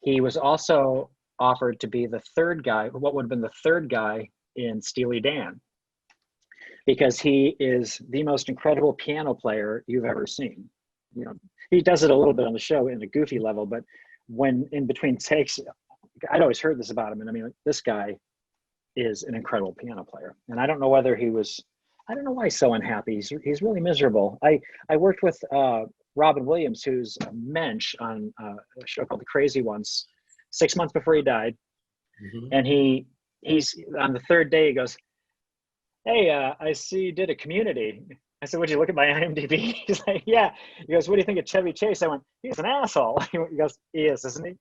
he was also offered to be the third guy, what would have been the third guy in Steely Dan, because he is the most incredible piano player you've ever seen. He does it a little bit on the show in a goofy level, but when in between takes, I'd always heard this about him, and I mean, this guy is an incredible piano player. And I don't know whether I don't know why he's so unhappy. He's really miserable. I worked with Robin Williams, who's a mensch on a show called The Crazy Ones, 6 months before he died. Mm-hmm. And he's on the third day, he goes, "Hey, I see you did a Community." I said, "Would you look at my IMDb?" He's like, "Yeah." He goes, "What do you think of Chevy Chase?" I went, "He's an asshole." He goes, "He is, isn't he?"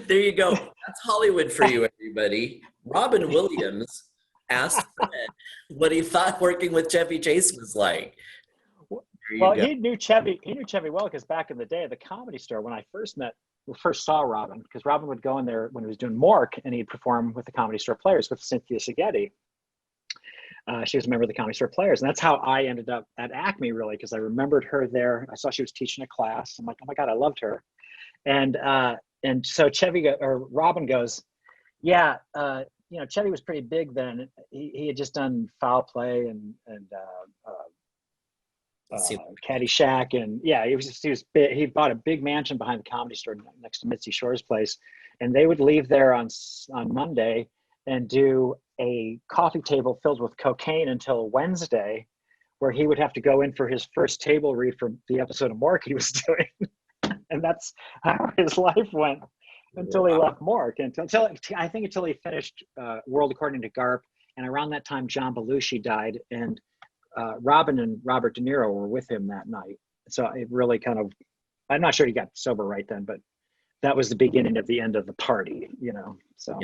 There you go. That's Hollywood for you, everybody. Robin Williams asked Fred what he thought working with Chevy Chase was like. Well, he knew Chevy well because back in the day at the Comedy Store, when I first saw Robin, because Robin would go in there when he was doing Mork, and he'd perform with the Comedy Store Players with Cynthia Seghetti. She was a member of the Comedy Store Players, and that's how I ended up at Acme, really, because I remembered her there. I saw she was teaching a class. I'm like, oh my God, I loved her. And so Robin goes, "Yeah, Chevy was pretty big then. He had just done Foul Play and Caddyshack, and yeah, he was big. He bought a big mansion behind the Comedy Store next to Mitzi Shore's place, and they would leave there on Monday and do a coffee table filled with cocaine until Wednesday, where he would have to go in for his first table read for the episode of Mork he was doing. And that's how his life went until he left Mork, until I think until he finished World According to Garp. And around that time, John Belushi died, and Robin and Robert De Niro were with him that night. So it really kind of, I'm not sure he got sober right then, but that was the beginning of the end of the party, you know. So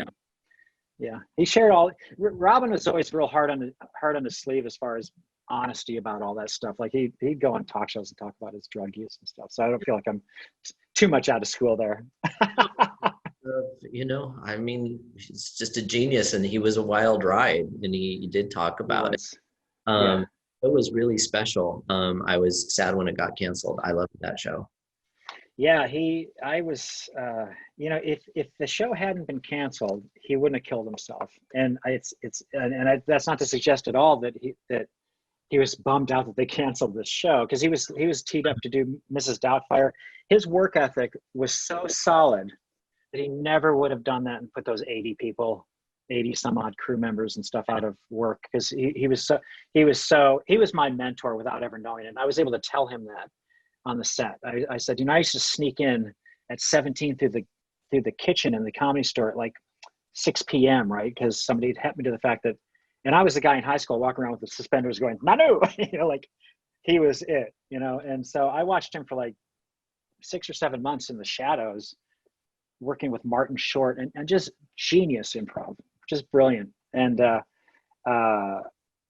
yeah, he shared all. Robin was always real hard on his sleeve as far as honesty about all that stuff. Like he'd go on talk shows and talk about his drug use and stuff. So I don't feel like I'm too much out of school there. You know, I mean, he's just a genius, and he was a wild ride, and he did talk about it. It was really special. I was sad when it got canceled. I loved that show. Yeah, I was, you know, if the show hadn't been canceled, he wouldn't have killed himself. And that's not to suggest at all that he was bummed out that they canceled this show, because he was teed up to do Mrs. Doubtfire. His work ethic was so solid that he never would have done that and put those 80 some odd crew members and stuff out of work, because he was my mentor without ever knowing it. And I was able to tell him that on the set. I said, you know, I used to sneak in at 17 through the kitchen in the Comedy Store at like 6 p.m. right, because somebody had hit me to the fact that, and I was the guy in high school walking around with the suspenders going, Manu, you know, like he was it, you know. And so I watched him for like 6 or 7 months in the shadows, working with Martin Short, and just genius improv, just brilliant. And I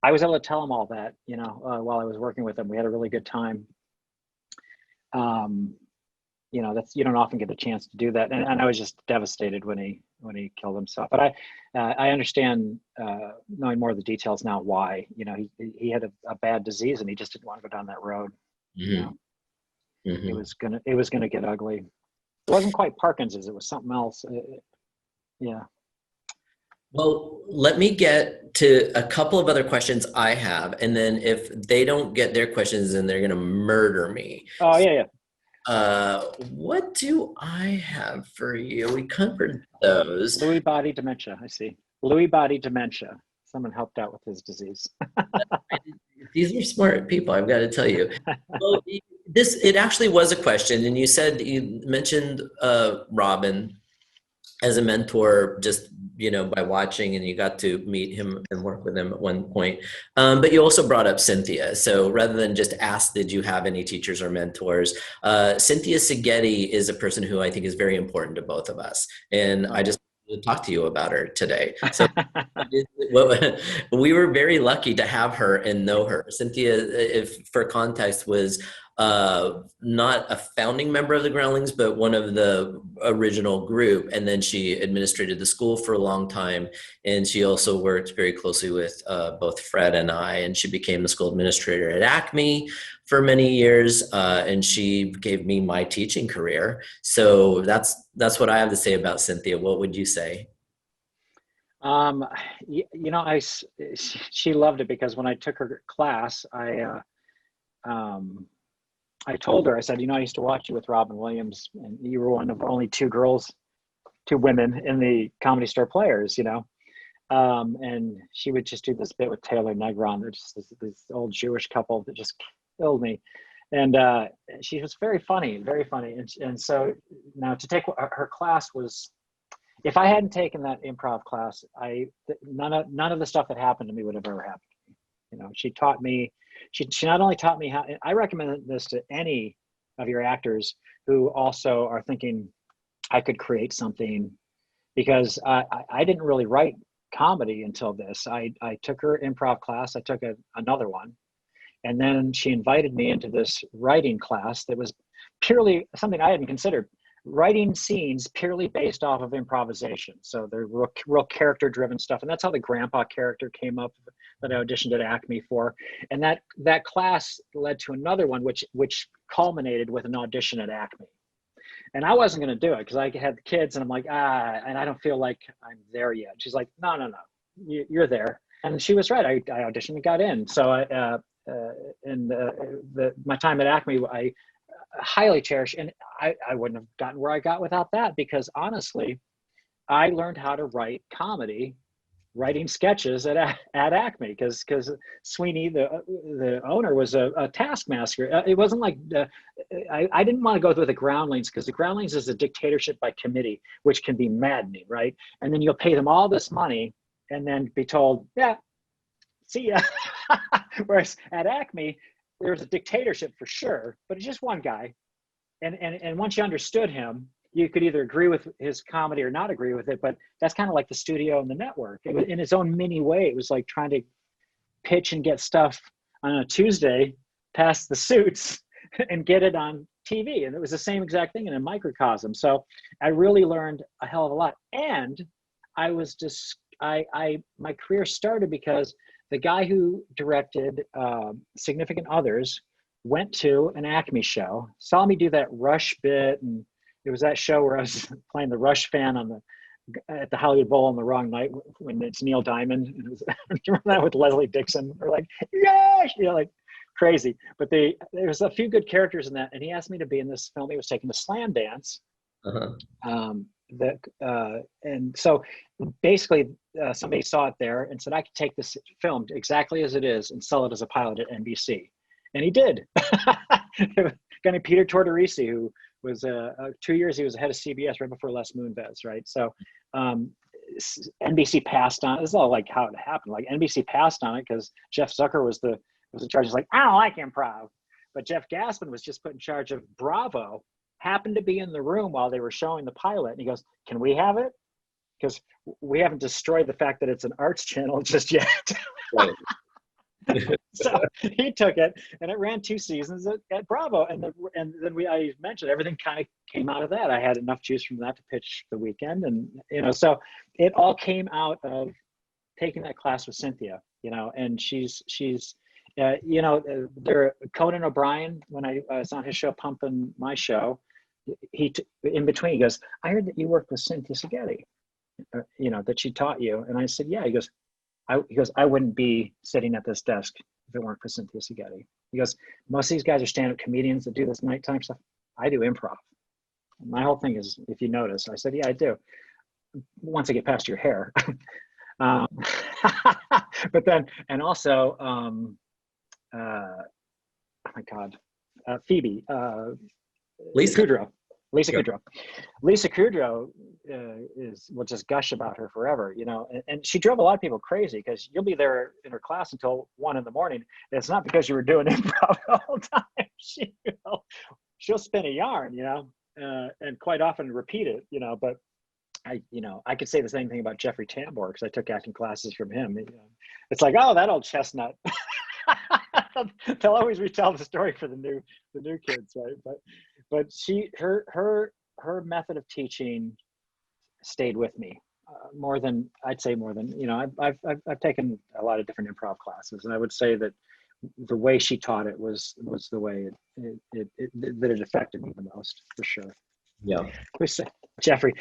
was able to tell him all that, you know, while I was working with him. We had a really good time. You know, you don't often get a chance to do that. And I was just devastated when he killed himself. But I understand, knowing more of the details now, why, you know, he had a bad disease and he just didn't want to go down that road. Mm-hmm. You know? Mm-hmm. It was gonna get ugly. It wasn't quite Parkinson's, it was something else. Yeah. Well, let me get to a couple of other questions I have, and then if they don't get their questions, then they're going to murder me. Oh, yeah. What do I have for you? We covered those. Lewy body dementia, I see. Lewy body dementia. Someone helped out with his disease. These are smart people, I've got to tell you. Well, it actually was a question, and you mentioned Robin as a mentor, just, you know, by watching, and you got to meet him and work with him at one point. But you also brought up Cynthia. So rather than just ask, did you have any teachers or mentors? Cynthia Sigeti is a person who I think is very important to both of us. And I just wanted to talk to you about her today. So we were very lucky to have her and know her. Cynthia, if for context, was not a founding member of the Groundlings, but one of the original group. And then she administrated the school for a long time. And she also worked very closely with both Fred and I, and she became the school administrator at Acme for many years. And she gave me my teaching career. So that's what I have to say about Cynthia. What would you say? You know, she loved it, because when I took her class, I told her, I said, you know, I used to watch you with Robin Williams, and you were one of only two women in the Comedy Store Players, you know. And she would just do this bit with Taylor Negron. They're just this old Jewish couple that just killed me. And she was very funny. And so now to take her class was, if I hadn't taken that improv class, none of the stuff that happened to me would have ever happened to me. You know, she taught me. She not only taught me how. I recommend this to any of your actors who also are thinking, I could create something, because I didn't really write comedy until this. I took her improv class. I took another one, and then she invited me into this writing class that was purely something I hadn't considered. Writing scenes purely based off of improvisation. So they're real character-driven stuff. And that's how the grandpa character came up that I auditioned at Acme for. And that class led to another one, which culminated with an audition at Acme. And I wasn't going to do it because I had kids, and I'm like, and I don't feel like I'm there yet. She's like, no, you're there. And she was right. I auditioned and got in. So my time at Acme, I highly cherish, and I wouldn't have gotten where I got without that, because honestly, I learned how to write comedy writing sketches at Acme because Sweeney, the owner, was a taskmaster. It wasn't like I didn't want to go through the groundlings because the groundlings is a dictatorship by committee, which can be maddening, right? And then you'll pay them all this money and then be told, yeah, see ya. Whereas at Acme, there was a dictatorship for sure, but it's just one guy. And once you understood him, you could either agree with his comedy or not agree with it, but that's kind of like the studio and the network. It was, in its own mini way, it was like trying to pitch and get stuff on a Tuesday past the suits and get it on TV. And it was the same exact thing in a microcosm. So I really learned a hell of a lot. And I was just, my career started because the guy who directed Significant Others went to an Acme show, saw me do that Rush bit, and it was that show where I was playing the Rush fan at the Hollywood Bowl on the wrong night when it's Neil Diamond. And it was, remember that with Leslie Dixon? They're like, yeah, like crazy. But there was a few good characters in that, and he asked me to be in this film. He was taking a slam dance. And so basically somebody saw it there and said I could take this film exactly as it is and sell it as a pilot at NBC, and he did. A guy named Peter Tortorisi, who was 2 years he was head of CBS right before Les Moonves, right? So NBC passed on. This is all like how it happened. Like NBC passed on it because Jeff Zucker was in charge. He's like, I don't like improv, but Jeff Gaspin was just put in charge of Bravo. Happened to be in the room while they were showing the pilot, and he goes, "Can we have it? Because we haven't destroyed the fact that it's an arts channel just yet." Right. So he took it, and it ran 2 seasons at Bravo, and then I mentioned everything kind of came out of that. I had enough juice from that to pitch the weekend, and so it all came out of taking that class with Cynthia, and she's Conan O'Brien, when I was on his show pumping my show, in between he goes, I heard that you worked with Cynthia Sigeti, that she taught you. And I said, yeah. He goes, I wouldn't be sitting at this desk if it weren't for Cynthia Sigeti. He goes, most of these guys are stand-up comedians that do this nighttime stuff. I do improv. My whole thing is, if you notice, I said, yeah, I do. Once I get past your hair. But then, and also, oh my God, Phoebe, Lisa Kudrow. Lisa Kudrow. Lisa Kudrow will just gush about her forever, and she drove a lot of people crazy because you'll be there in her class until 1 a.m. And it's not because you were doing improv the whole time. She'll spin a yarn, and quite often repeat it, but I could say the same thing about Jeffrey Tambor because I took acting classes from him. It's like, oh, that old chestnut. They'll always retell the story for the new kids, right? But her method of teaching stayed with me more than I've taken a lot of different improv classes, and I would say that the way she taught it was the way it affected me the most, for sure. Yeah. Jeffrey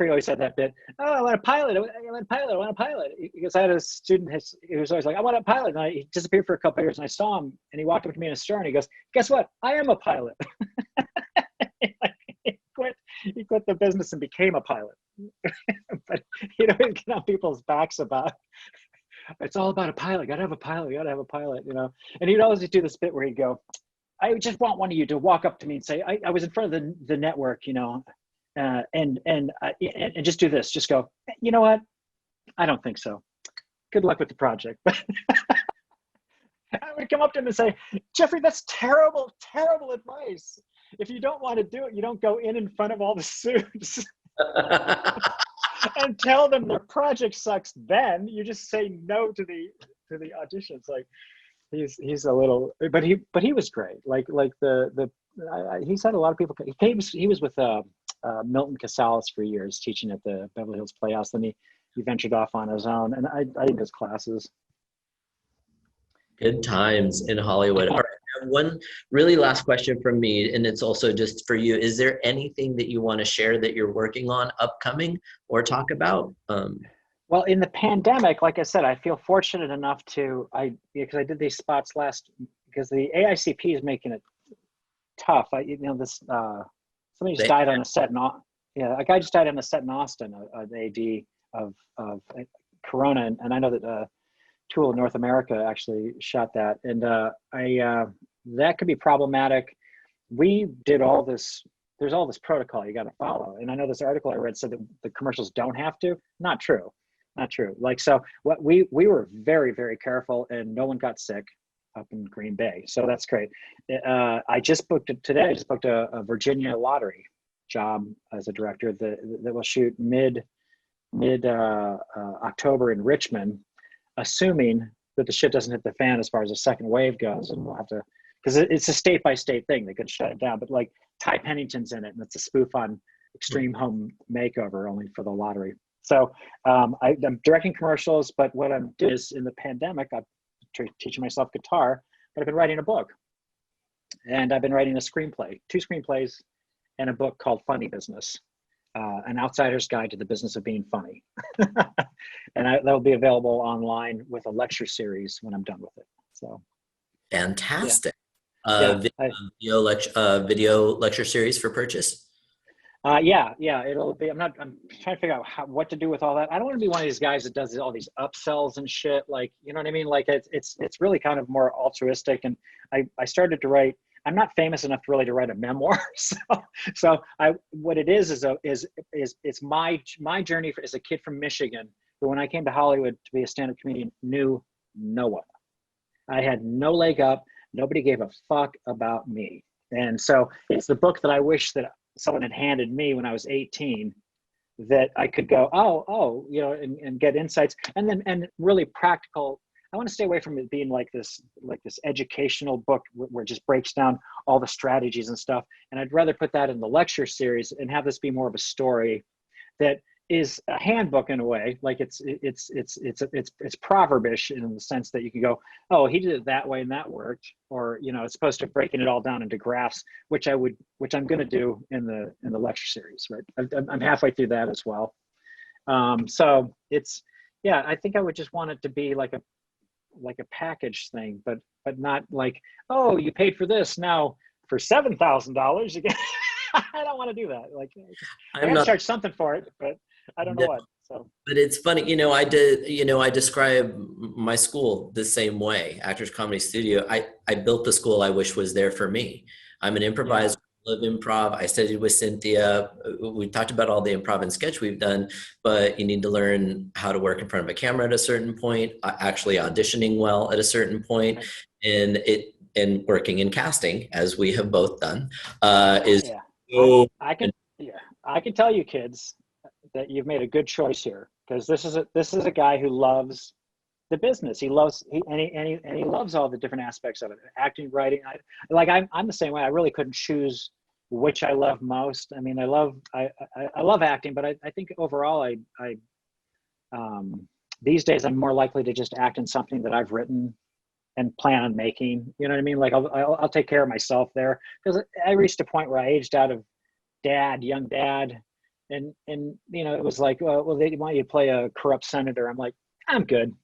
always said that bit. Oh, I want a pilot. I want a pilot. Because I had a student he was always like, I want a pilot. And he disappeared for a couple of years, and I saw him, and he walked up to me in a store, and he goes, guess what? I am a pilot. He quit the business and became a pilot. But he'd always get on people's backs about, it's all about a pilot. Gotta have a pilot. And he'd always do this bit where he'd go, I just want one of you to walk up to me and say, I was in front of the network, and just do this. Just go, you know what? I don't think so. Good luck with the project. I would come up to him and say, Jeffrey, that's terrible, terrible advice. If you don't want to do it, you don't go in front of all the suits and tell them their project sucks. Then you just say no to the auditions. Like, he's a little, but he was great. He's had a lot of people. He was with Milton Casales for years, teaching at the Beverly Hills Playhouse. Then he ventured off on his own, and I did his classes. Good times in Hollywood. All right, I have one really last question from me, and it's also just for you. Is there anything that you want to share that you're working on upcoming or talk about? Well, in the pandemic, like I said, I feel fortunate enough because I did these spots because the AICP is making it tough. Somebody just died on a set a guy just died on a set in Austin, an AD of Corona, and I know that Tool North America actually shot that, and that could be problematic. We did all this. There's all this protocol you got to follow, and I know this article I read said that the commercials don't have to. Not true, not true. Like, so what we were very, very careful, and no one got sick up in Green Bay, so that's great. I just booked it today. I just booked a Virginia lottery job as a director that will shoot mid October in Richmond, assuming that the shit doesn't hit the fan as far as the second wave goes, and we'll have to, because it's a state by state thing. They could shut it down, but like Ty Pennington's in it, and it's a spoof on Extreme Home Makeover, only for the lottery. So I'm directing commercials, but what I'm doing is, in the pandemic, I'm teaching myself guitar, but I've been writing a book, and I've been writing a screenplay, 2 screenplays, and a book called Funny Business. An outsider's guide to the business of being funny. And that'll be available online with a lecture series when I'm done with it. So fantastic. Yeah. Video lecture series for purchase. Yeah, it'll be. I'm trying to figure out what to do with all that. I don't want to be one of these guys that does all these upsells and shit. Like, you know what I mean? Like, it's really kind of more altruistic. And I started to write. I'm not famous enough to really write a memoir. So what it is it's my journey as a kid from Michigan, who, when I came to Hollywood to be a stand-up comedian, knew no one. I had no leg up. Nobody gave a fuck about me. And so it's the book that I wish that someone had handed me when I was 18, that I could go, and get insights, and really practical. I want to stay away from it being like this educational book where it just breaks down all the strategies and stuff. And I'd rather put that in the lecture series and have this be more of a story that is a handbook in a way. Like it's proverbish in the sense that you can go, oh, he did it that way and that worked, or, it's opposed to breaking it all down into graphs, which I'm going to do in the lecture series. Right, I'm halfway through that as well. So I think I would just want it to be like a package thing, but not like, oh, you paid for this, now for $7,000 you get. I don't want to do that. Like, I gotta charge something for it, but I don't know what. So, but it's funny, I describe my school the same way, Actors Comedy Studio. I built the school I wish was there for me. I'm an improviser. Love improv. I studied with Cynthia. We talked about all the improv and sketch we've done, but you need to learn how to work in front of a camera at a certain point, actually auditioning well at a certain point, and working in casting, as we have both done, is. Yeah. I can tell you, kids, that you've made a good choice here, because this is a guy who loves the business. He loves he loves all the different aspects of it, acting, writing. I'm the same way. I really couldn't choose which I love most. I mean, I love acting, but I think overall I these days I'm more likely to just act in something that I've written and plan on making. You know what I mean? Like, I'll take care of myself there, because I reached a point where I aged out of young dad, and it was like, well, they want you to play a corrupt senator. I'm like, I'm good.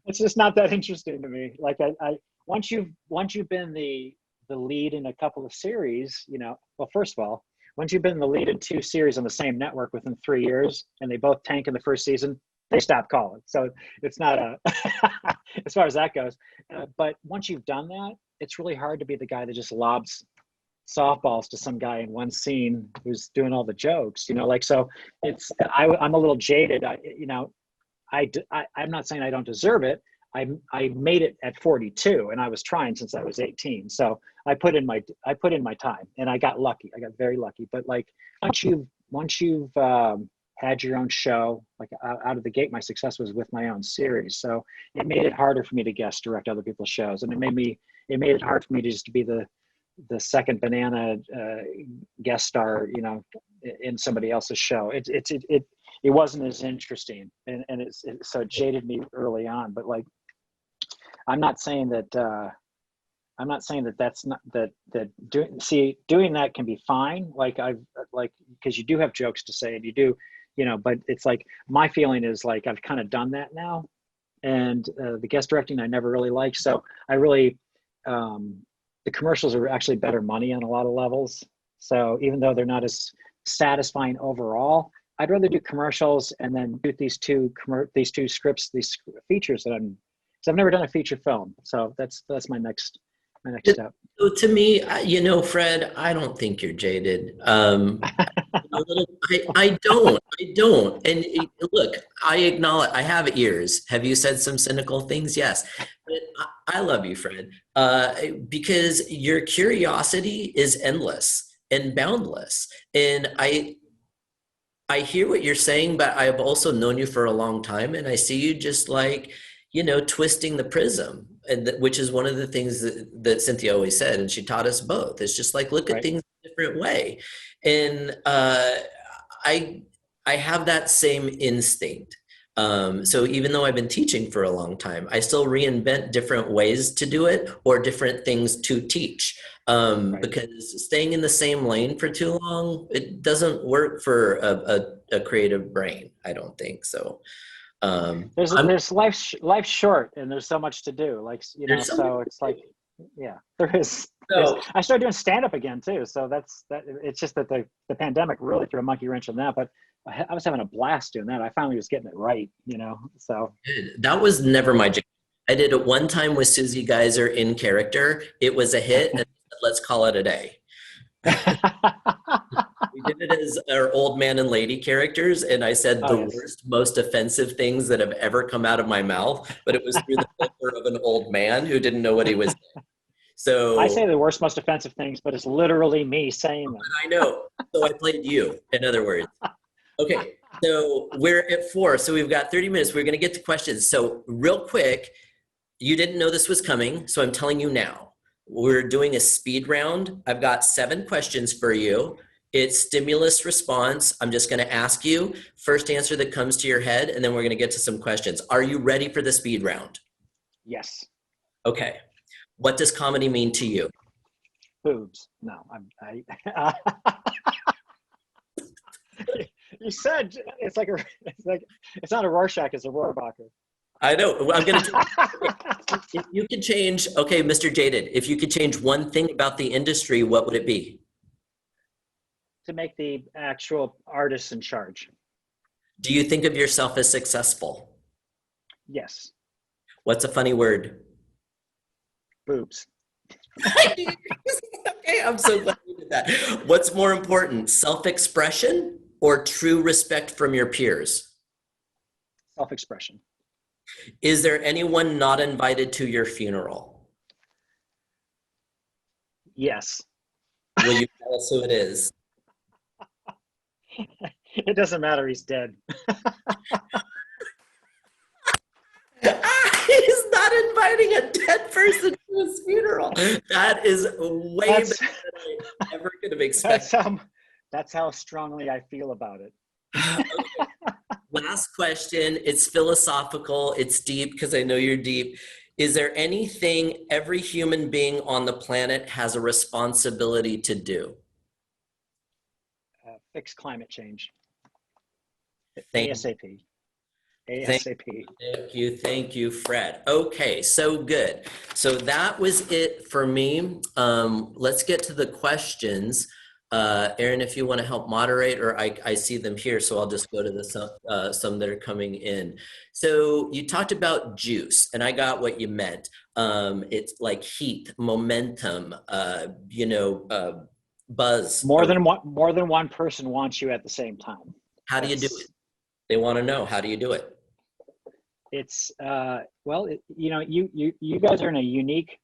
It's just not that interesting to me. Like, I once you've been the lead in a couple of series, well, first of all, once you've been the lead in 2 series on the same network within 3 years, and they both tank in the first season, they stop calling. So it's not as far as that goes. But once you've done that, it's really hard to be the guy that just lobs softballs to some guy in one scene who's doing all the jokes, so I'm a little jaded. I'm not saying I don't deserve it. I made it at 42, and I was trying since I was 18. So I put in my time, and I got lucky. I got very lucky. But like, once you've had your own show, like out of the gate, my success was with my own series. So it made it harder for me to guest direct other people's shows, and it made it hard for me to just to be the second banana guest star, in somebody else's show. It wasn't as interesting, and so it jaded me early on. But like, I'm not saying that that's not that doing that can be fine. Like, because you do have jokes to say, and you do, but it's like, my feeling is like, I've kind of done that now, and the guest directing I never really liked. So I really, the commercials are actually better money on a lot of levels. So even though they're not as satisfying overall, I'd rather do commercials and then do these two scripts, these features that because I've never done a feature film. So that's my next step. So to me, Fred, I don't think you're jaded. I don't. And look, I acknowledge I have ears. Have you said some cynical things? Yes. But I love you, Fred, because your curiosity is endless and boundless. And I hear what you're saying, but I've also known you for a long time, and I see you just like, twisting the prism, and which is one of the things that Cynthia always said, and she taught us both. It's just like, look at things a different way. And I have that same instinct. So even though I've been teaching for a long time, I still reinvent different ways to do it or different things to teach. Because staying in the same lane for too long, it doesn't work for a creative brain, I don't think so. There's life's short, and there's so much to do. Like, so it's like, yeah, there is. I started doing stand-up again too. So that's that. It's just that the pandemic really threw a monkey wrench on that, but I was having a blast doing that. I finally was getting it right, so. That was never my job. I did it one time with Susie Geiser in character. It was a hit, and let's call it a day. We did it as our old man and lady characters, and I said worst, most offensive things that have ever come out of my mouth, but it was through the filter of an old man who didn't know what he was saying. So I say the worst, most offensive things, but it's literally me saying them. I know. So I played you, in other words. Okay, so we're at 4, so we've got 30 minutes. We're going to get to questions. So real quick, you didn't know this was coming, so I'm telling you now. We're doing a speed round. I've got 7 questions for you. It's stimulus response. I'm just going to ask you first answer that comes to your head, and then we're going to get to some questions. Are you ready for the speed round? Yes. Okay. What does comedy mean to you? Boobs. No, You said it's not a Rorschach, it's a Rohrbacher. I know. I'm going to. If you could change, okay, Mr. Jaded, if you could change one thing about the industry, what would it be? To make the actual artists in charge. Do you think of yourself as successful? Yes. What's a funny word? Boobs. Okay, I'm so glad you did that. What's more important, self-expression or true respect from your peers? Self-expression. Is there anyone not invited to your funeral? Yes. Will you tell us who it is? It doesn't matter, he's dead. He's not inviting a dead person to his funeral. That is way better than I ever could have expected. That's how strongly I feel about it. Okay. Last question. It's philosophical. It's deep because I know you're deep. Is there anything every human being on the planet has a responsibility to do? Fix climate change. ASAP. ASAP. Thank you, Fred. Okay, so good. So that was it for me. Let's get to the questions. Aaron, if you want to help moderate, or I see them here, so I'll just go to the some that are coming in. So you talked about juice, and I got what you meant. It's like heat, momentum, buzz. More than one person wants you at the same time. How do you do it? They want to know, how do you do it? It's you guys are in a unique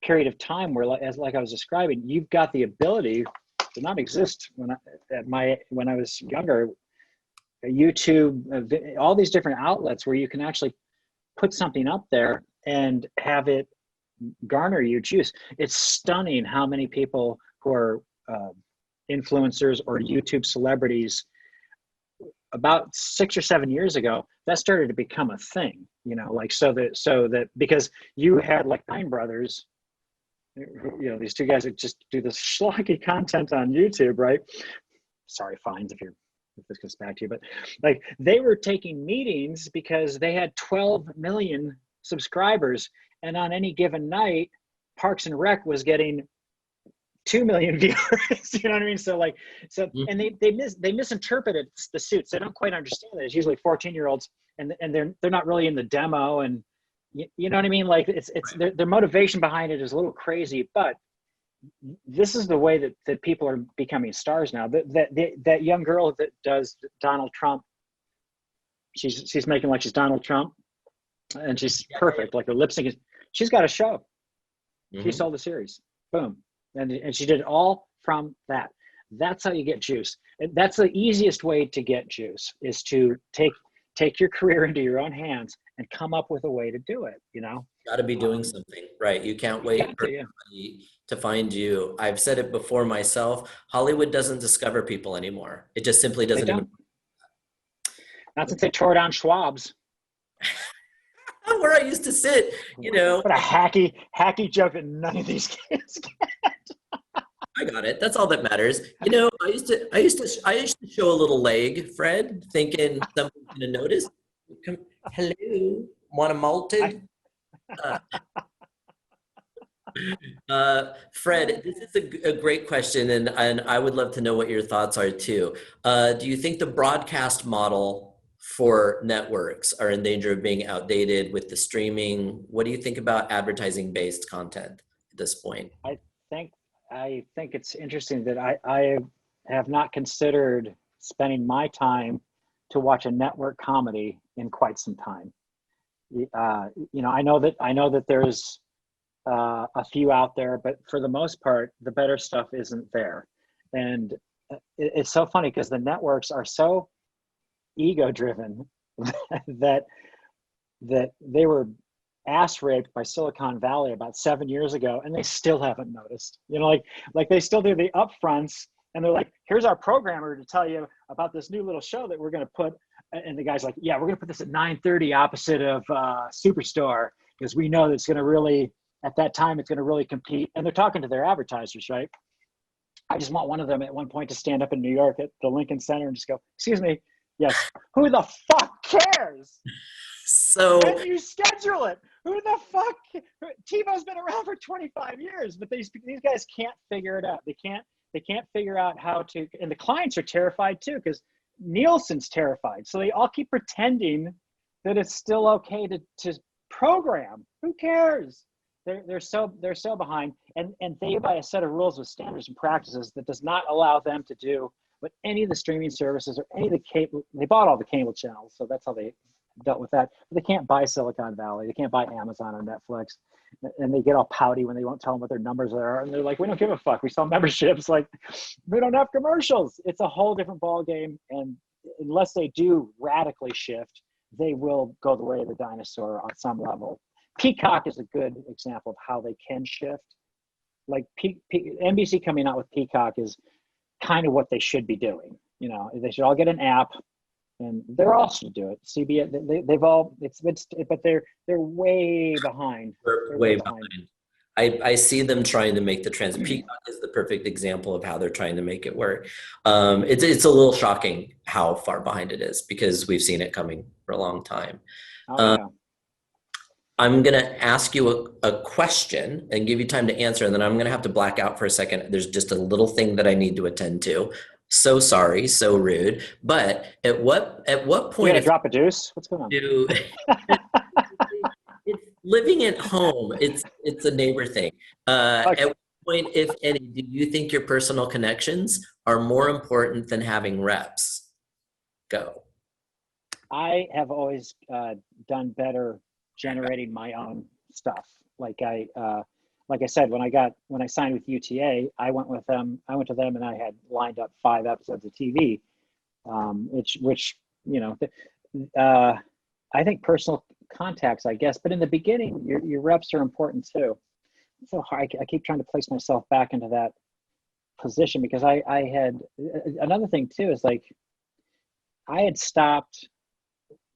period of time where, like I was describing, you've got the ability to not exist when I was younger. YouTube, all these different outlets where you can actually put something up there and have it garner you juice. It's stunning how many people who are influencers or YouTube celebrities, about 6 or 7 years ago, that started to become a thing, so that because you had like Nine Brothers, these two guys that just do this schlocky content on YouTube, right? Sorry, Fines, if this gets back to you, but like they were taking meetings because they had 12 million subscribers, and on any given night, Parks and Rec was getting 2 million viewers. You know what I mean? So and they misinterpreted the suits. They don't quite understand that it's usually 14-year-olds, and they're not really in the demo, and you know what I mean? Like it's their motivation behind it is a little crazy, but this is the way that people are becoming stars now. That young girl that does Donald Trump, she's making like she's Donald Trump, and she's perfect. Like her lip sync she's got a show. She sold a series. Boom. And she did it all from that. That's how you get juice. And that's the easiest way to get juice, is to take your career into your own hands and come up with a way to do it, you know? Got to be doing something, right? You can't wait for somebody to find you. I've said it before myself. Hollywood doesn't discover people anymore. It just simply doesn't even. Not since they tore down Schwab's. Where I used to sit, you know. What a hacky joke that none of these kids get. I got it. That's all that matters. You know, I used to show a little leg, Fred, thinking someone's gonna notice. Hello, want a malted? Fred, this is a great question, and I would love to know what your thoughts are too. Do you think the broadcast model for networks are in danger of being outdated with the streaming? What do you think about advertising-based content at this point? I think it's interesting that I have not considered spending my time to watch a network comedy in quite some time. You know, I know that there's a few out there, but for the most part, the better stuff isn't there. And it's so funny because the networks are so ego driven that they were ass raped by Silicon Valley about 7 years ago, and they still haven't noticed. You know, like they still do the upfronts, and they're like, here's our programmer to tell you about this new little show that we're going to put. And the guy's like, yeah, we're going to put this at 9:30 opposite of Superstore, because we know that it's going to really, at that time, it's going to really compete. And they're talking to their advertisers, right? I just want one of them at one point to stand up in New York at the Lincoln Center and just go, excuse me, yes, who the fuck cares? So when you schedule it, who the fuck? TiVo's been around for 25 years, but these guys can't figure it out. They can't figure out how to, and the clients are terrified too, because Nielsen's terrified. So they all keep pretending that it's still okay to program. Who cares? They're so behind, and they buy a set of rules with standards and practices that does not allow them to do what any of the streaming services or any of the cable. They bought all the cable channels, so that's how they dealt with that. But they can't buy Silicon Valley. They can't buy Amazon or Netflix, and they get all pouty when they won't tell them what their numbers are, and they're like, we don't give a fuck. We sell memberships. Like, we don't have commercials. It's a whole different ball game, and unless they do radically shift, they will go the way of the dinosaur on some level. Peacock is a good example of how they can shift. Like NBC coming out with Peacock is kind of what they should be doing. You know, they should all get an app, and they're all should do it. CBS, they've all but they're way behind. They're way behind. I see them trying to make the transition. Peacock is the perfect example of how they're trying to make it work. It's a little shocking how far behind it is, because we've seen it coming for a long time. Oh, yeah. I'm going to ask you a question and give you time to answer, and then I'm going to have to black out for a second. There's just a little thing that I need to attend to. So sorry, so rude. But at what point? You drop a deuce? What's going on? It's living at home. It's a neighbor thing. Okay. At what point, if any, do you think your personal connections are more important than having reps? Go. I have always done better generating my own stuff. Like I said, when I signed with UTA, I went to them and I had lined up 5 episodes of TV, which you know, I think personal contacts, I guess, but in the beginning, your reps are important too. So I keep trying to place myself back into that position, because I had another thing too, is like I had stopped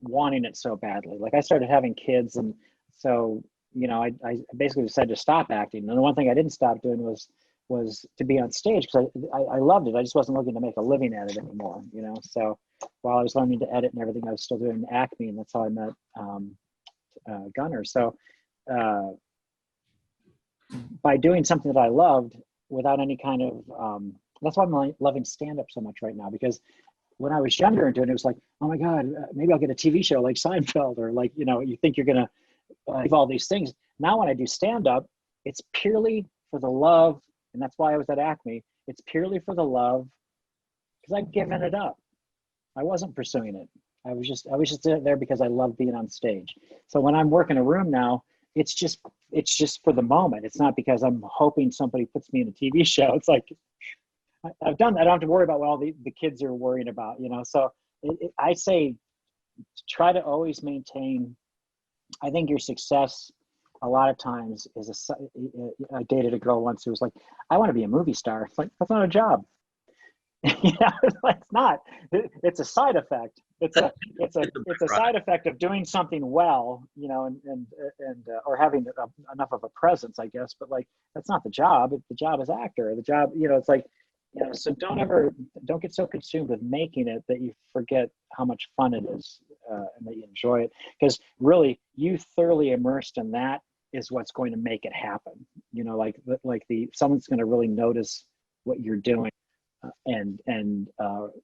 wanting it so badly. Like I started having kids, and so, you know, I basically decided to stop acting. And the one thing I didn't stop doing was to be on stage, because I loved it. I just wasn't looking to make a living at it anymore, you know. So while I was learning to edit and everything, I was still doing Acme, and that's how I met Gunnar. So by doing something that I loved, without any kind of, that's why I'm loving stand-up so much right now, because when I was younger and doing it, it was like, oh my God, maybe I'll get a TV show like Seinfeld, or like, you know, you think you're going to do all these things. Now, when I do stand-up, it's purely for the love. And that's why I was at Acme. It's purely for the love, because I've given it up. I wasn't pursuing it. I was just there because I love being on stage. So when I'm working a room now, it's just for the moment. It's not because I'm hoping somebody puts me in a TV show. It's like, I've done that. I don't have to worry about what all the kids are worrying about, you know? So I say, try to always maintain. I think your success a lot of times is I dated a girl once who was like, I want to be a movie star. It's like, that's not a job. You know, it's not. It's a side effect. It's a side effect of doing something well, you know, and or having enough of a presence, I guess. But like, that's not the job. The job is actor. The job, you know, it's like, you know. So don't get so consumed with making it that you forget how much fun it is, and that you enjoy it. Because really, you thoroughly immersed in that is what's going to make it happen. You know, like someone's going to really notice what you're doing. And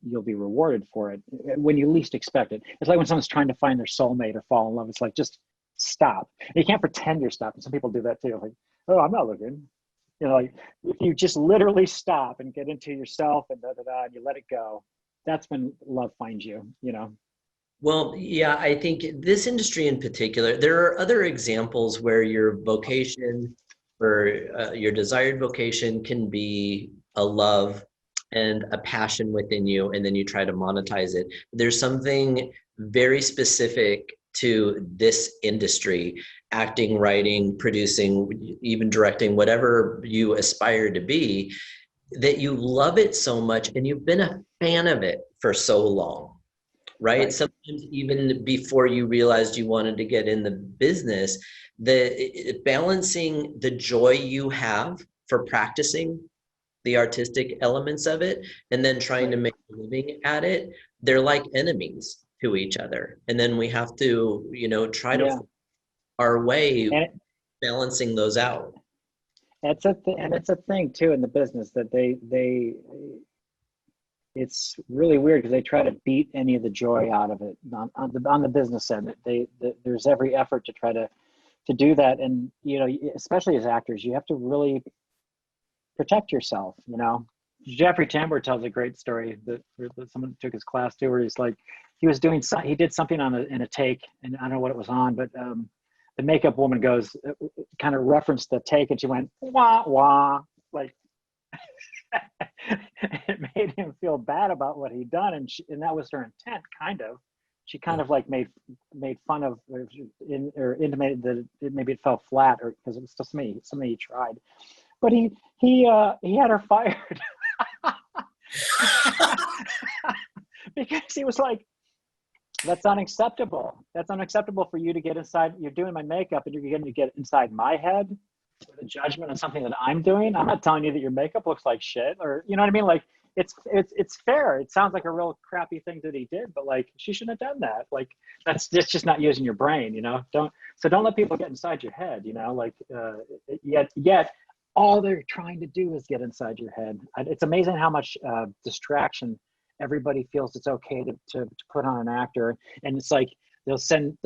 you'll be rewarded for it when you least expect it. It's like when someone's trying to find their soulmate or fall in love. It's like, just stop. You can't pretend you're stopping. Some people do that too. Like, oh, I'm not looking. You know, like, if you just literally stop and get into yourself and and you let it go, that's when love finds you. You know. Well, yeah, I think this industry in particular, there are other examples where your vocation or your desired vocation can be a love and a passion within you, and then you try to monetize it. There's something very specific to this industry, acting, writing, producing, even directing, whatever you aspire to be, that you love it so much and you've been a fan of it for so long, right? Sometimes even before you realized you wanted to get in the business, balancing the joy you have for practicing the artistic elements of it and then trying to make a living at it, they're like enemies to each other. And then we have to, you know, try to our way balancing those out. It's a thing too in the business that it's really weird because they try to beat any of the joy out of it on the business end. There's every effort to try to do that. And, you know, especially as actors, you have to really protect yourself, you know. Jeffrey Tambor tells a great story that someone took his class to, where he's like, he did something in a take, and I don't know what it was on, but the makeup woman goes, kind of referenced the take, and she went, wah, wah, like, it made him feel bad about what he'd done, and that was her intent, kind of. She kind of like made fun of, or intimated that maybe it fell flat, or because it was still something he tried. But he had her fired because he was like, that's unacceptable. That's unacceptable for you to get inside. You're doing my makeup and you're going to get inside my head with a judgment on something that I'm doing. I'm not telling you that your makeup looks like shit, or, you know what I mean? Like, it's fair. It sounds like a real crappy thing that he did, but like, she shouldn't have done that. Like, that's just not using your brain, you know? Don't let people get inside your head, you know, like, yet all they're trying to do is get inside your head. It's amazing how much distraction everybody feels it's okay to put on an actor. And it's like, they'll spend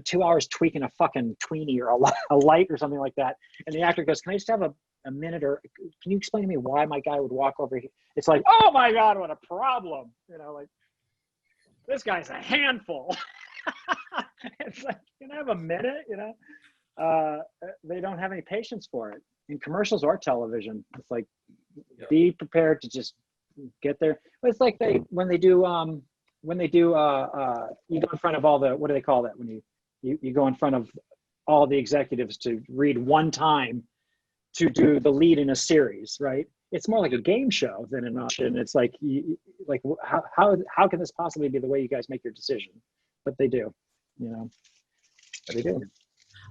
2 hours tweaking a fucking tweenie or a light or something like that. And the actor goes, can I just have a minute, or can you explain to me why my guy would walk over here? It's like, oh my God, what a problem. You know, like, this guy's a handful. It's like, can I have a minute, you know? They don't have any patience for it. In commercials or television, it's like, be prepared to just get there. But it's like when they do you go in front of all the, what do they call that, when you go in front of all the executives to read one time to do the lead in a series, right? It's more like a game show than an audition. It's like, how can this possibly be the way you guys make your decision? But they do, you know. But they do.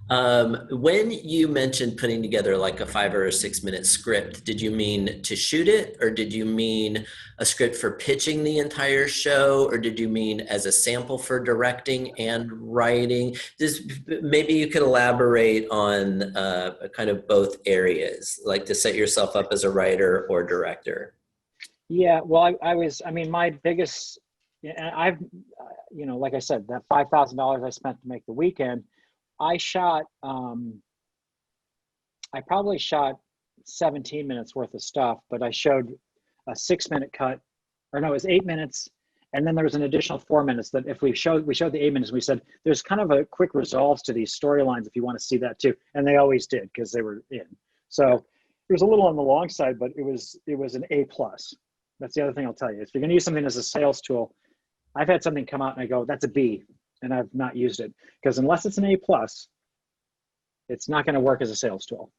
When you mentioned putting together like a 5 or 6 minute script, did you mean to shoot it, or did you mean a script for pitching the entire show, or did you mean as a sample for directing and writing? Just maybe you could elaborate on kind of both areas, like to set yourself up as a writer or director. Yeah, well, I mean, my biggest, and I've, like I said, that $5,000 I spent to make the weekend, I shot, I probably shot 17 minutes worth of stuff, but I showed a 6 minute cut, or no, it was 8 minutes. And then there was an additional 4 minutes that if we showed the 8 minutes, we said, there's kind of a quick resolves to these storylines if you want to see that too. And they always did because they were in. So it was a little on the long side, but it was an A plus. That's the other thing I'll tell you. If you're going to use something as a sales tool, I've had something come out and I go, that's a B, and I've not used it because unless it's an A plus, it's not going to work as a sales tool.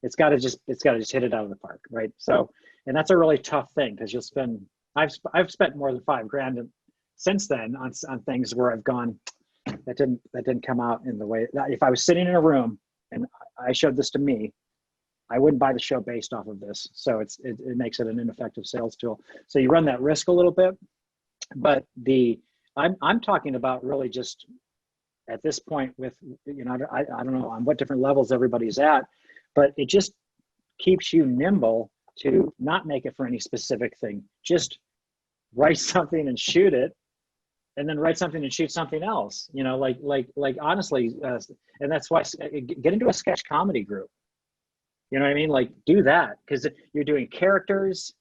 It's got to just hit it out of the park, right? So, and that's a really tough thing because you'll spend. I've spent more than $5,000 since then on things where I've gone, that didn't come out in the way that if I was sitting in a room and I showed this to me, I wouldn't buy the show based off of this. So it makes it an ineffective sales tool. So you run that risk a little bit, but I'm talking about really just at this point with, I don't know on what different levels everybody's at, but it just keeps you nimble to not make it for any specific thing. Just write something and shoot it, and then write something and shoot something else. Like honestly, and that's why get into a sketch comedy group. You know what I mean? Like do that because you're doing characters,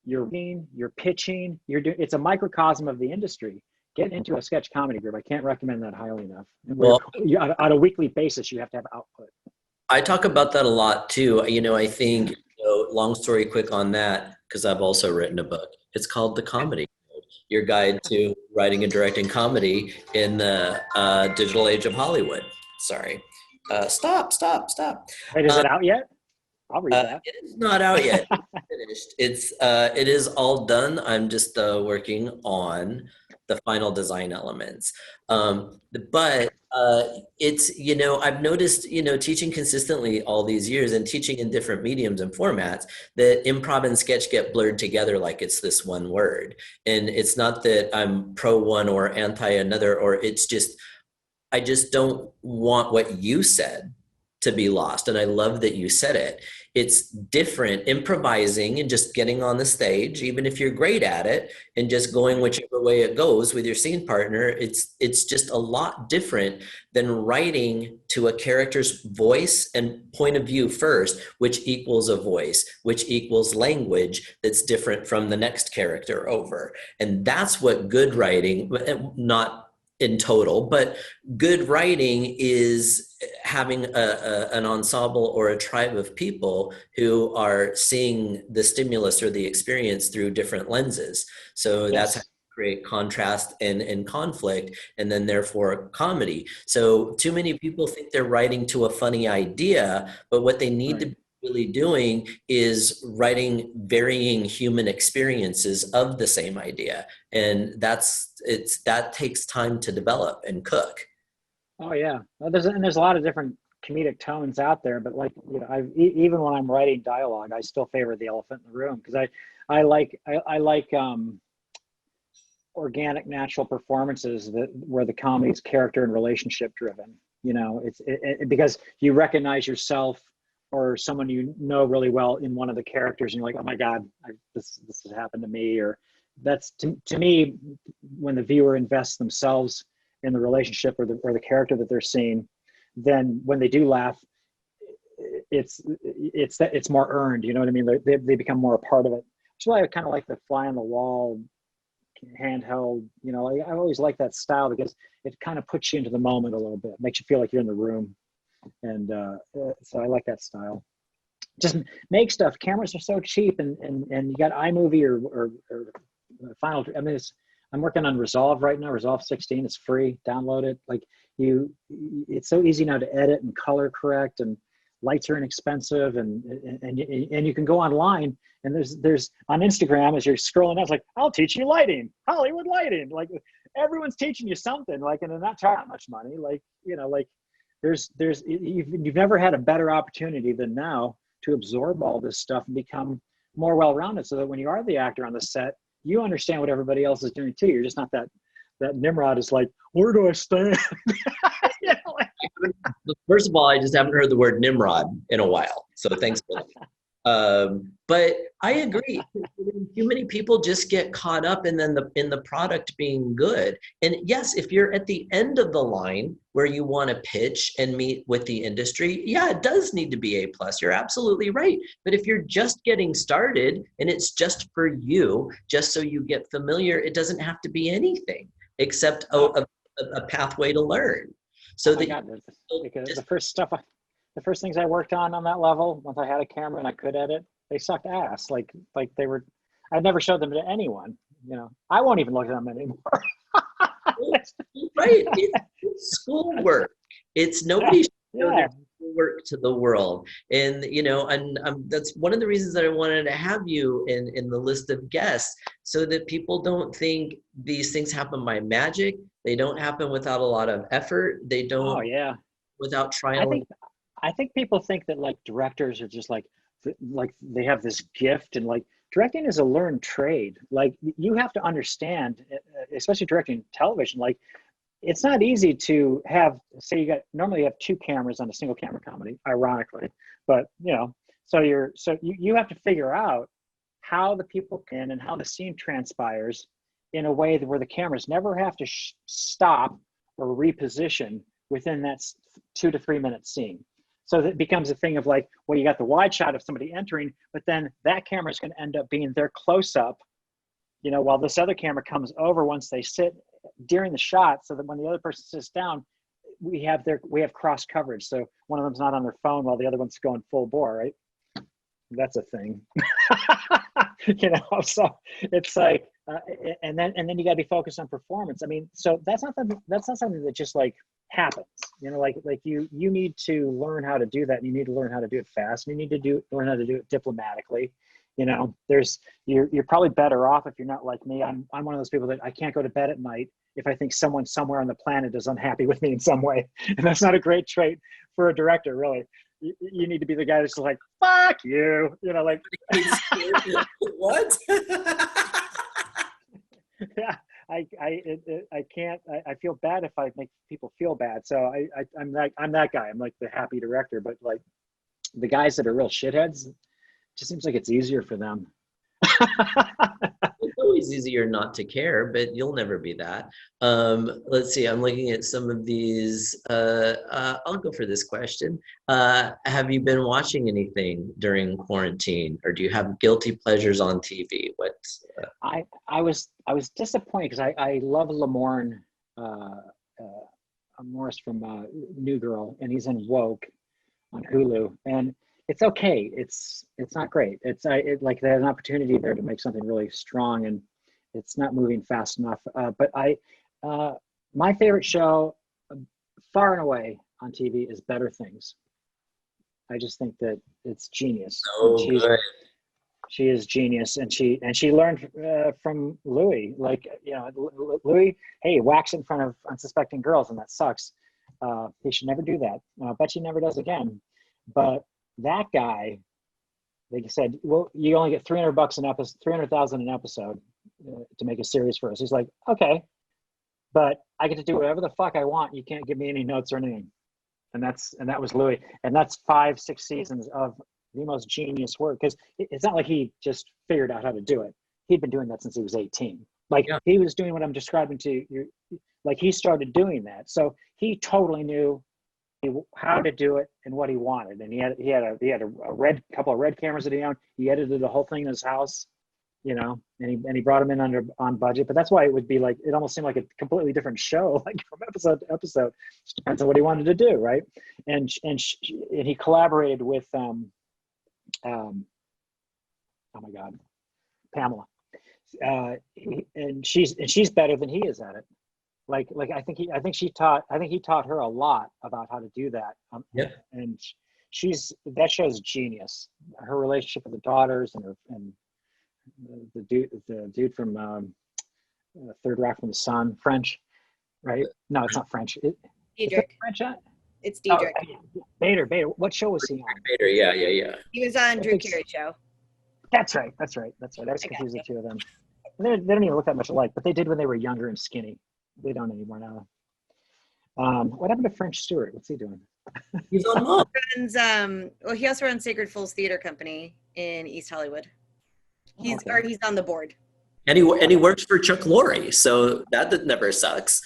you're reading, you're pitching, it's a microcosm of the industry. Get into a sketch comedy group. I can't recommend that highly enough. Well, on a weekly basis, you have to have output. I talk about that a lot too. I think, long story quick on that, because I've also written a book. It's called The Comedy Code, Your Guide to Writing and Directing Comedy in the Digital Age of Hollywood. Sorry. Stop. Wait, is it out yet? I'll read that. It is not out yet. It's finished. It is all done. I'm just working on the final design elements. But it's, I've noticed, teaching consistently all these years and teaching in different mediums and formats that improv and sketch get blurred together like it's this one word. And it's not that I'm pro one or anti another, or it's just, I just don't want what you said to be lost. And I love that you said it. It's different improvising and just getting on the stage, even if you're great at it, and just going whichever way it goes with your scene partner. It's just a lot different than writing to a character's voice and point of view first, which equals a voice, which equals language that's different from the next character over. And that's what good writing, not in total, but good writing is having an ensemble or a tribe of people who are seeing the stimulus or the experience through different lenses. So that's how you create contrast and conflict, and then therefore comedy. So too many people think they're writing to a funny idea, but what they need to be really doing is writing varying human experiences of the same idea, and that takes time to develop and cook. Oh yeah, there's a lot of different comedic tones out there, but like even when I'm writing dialogue, I still favor the elephant in the room because I like organic, natural performances where the comedy is character and relationship driven. It's because you recognize yourself or someone really well in one of the characters, and you're like, oh my God, this has happened to me. Or that's to me, when the viewer invests themselves in the relationship or the character that they're seeing, then when they do laugh, it's more earned. You know what I mean? They become more a part of it. That's why I kind of like the fly on the wall, handheld. I always like that style because it kind of puts you into the moment a little bit, makes you feel like you're in the room. And so I like that style. Just make stuff. Cameras are so cheap, and you got iMovie or Final. I mean, I'm working on Resolve right now. Resolve 16 is free. Download it. Like it's so easy now to edit and color correct, and lights are inexpensive, and you can go online and there's on Instagram as you're scrolling, it's like, I'll teach you lighting, Hollywood lighting. Like everyone's teaching you something, like, and they're not charging that much money. Like you've never had a better opportunity than now to absorb all this stuff and become more well-rounded, so that when you are the actor on the set, you understand what everybody else is doing too. You're just not that Nimrod is like, where do I stand? You know, like, First of all, I just haven't heard the word Nimrod in a while, so thanks for that. But I agree. Too many people just get caught up in the product being good. And yes, if you're at the end of the line where you want to pitch and meet with the industry, yeah, it does need to be A+. You're absolutely right. But if you're just getting started and it's just for you, just so you get familiar, it doesn't have to be anything except a pathway to learn. So oh my God, because the first things I worked on that level, once I had a camera and I could edit, they sucked ass. Like they were, I'd never showed them to anyone. You know, I won't even look at them anymore. Right, it's schoolwork. It's nobody should show Yeah. their schoolwork to the world, and and that's one of the reasons that I wanted to have you in the list of guests, so that people don't think these things happen by magic. They don't happen without a lot of effort. They Oh don't yeah. without I trial. think I think people think that like directors are just like they have this gift, and like directing is a learned trade. Like you have to understand, especially directing television, like it's not easy to have, say normally you have two cameras on a single camera comedy, ironically, but you have to figure out how the people can and how the scene transpires in a way where the cameras never have to stop or reposition within that 2 to 3 minute scene. So that becomes a thing of like, well, you got the wide shot of somebody entering, but then that camera is going to end up being their close up, while this other camera comes over once they sit during the shot, so that when the other person sits down, we have cross coverage. So one of them's not on their phone while the other one's going full bore, right? That's a thing. So it's like, and then you got to be focused on performance. I mean, so that's not something that just like happens. Like you need to learn how to do that, and you need to learn how to do it fast, and you need to learn how to do it diplomatically. You're probably better off if you're not like me. I'm one of those people that I can't go to bed at night if I think someone somewhere on the planet is unhappy with me in some way, and that's not a great trait for a director, really. You need to be the guy that's like, fuck you, like. What? Yeah, I can't. I feel bad if I make people feel bad. So I'm that guy. I'm like the happy director, but like the guys that are real shitheads, it just seems like it's easier for them. It's always easier not to care, but you'll never be that. Let's see, I'm looking at some of these. I'll go for this question. Have you been watching anything during quarantine, or do you have guilty pleasures on TV? I was disappointed because I love Lamorne, Morris from New Girl, and he's in Woke on Hulu, and it's okay. It's not great. Like they had an opportunity there to make something really strong, and it's not moving fast enough. But my favorite show, far and away on TV, is Better Things. I just think that it's genius. Oh, good. She is genius, and she learned from Lewy. Like Lewy, hey, wax in front of unsuspecting girls, and that sucks. He should never do that. I bet she never does again. But that guy, they said, well, you only get $300 an episode, 300,000 an episode to make a series for us. He's like, okay, but I get to do whatever the fuck I want. You can't give me any notes or anything. And that was Lewy, and that's 5-6 seasons of the most genius work, because it's not like he just figured out how to do it. He'd been doing that since he was 18. Like he was doing what I'm describing to you. Like he started doing that, so he totally knew how to do it and what he wanted. And he had a couple of red cameras that he owned. He edited the whole thing in his house, and he brought him in on budget. But that's why it would be like, it almost seemed like a completely different show, like from episode to episode. Just depends on what he wanted to do, right? And he collaborated with oh my God, Pamela, and she's better than he is at it. Like I think he taught her a lot about how to do that. And that show's genius. Her relationship with the daughters and the dude from Third Rock from the Sun, French, right? No, it's not French. Is it French? It's Oh, Diedrich. Bader. What show was he on? Bader, yeah. He was on Drew Carey's show. That's right. I was confused the two of them. They don't even look that much alike, but they did when they were younger and skinny. They don't anymore now. What happened to French Stewart? What's he doing? He's on Mom. Well, he also runs Sacred Fools Theater Company in East Hollywood. He's on the board. And he works for Chuck Lorre, so that never sucks.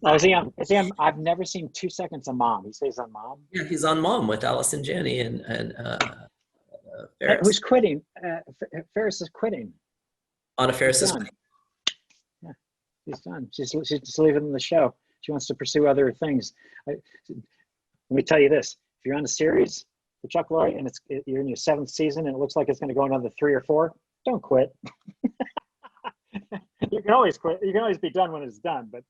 Oh, is he on? I've never seen 2 seconds of Mom. He stays on Mom. Yeah, he's on Mom with Allison Janney and Ferris. Who's quitting? Ferris is quitting. Anna Ferris is. Yeah, she's done. She's just leaving the show. She wants to pursue other things. Let me tell you this: if you're on a series for Chuck Lorre and you're in your 7th season and it looks like it's going to go another 3 or 4, don't quit. You can always quit. You can always be done when it's done. But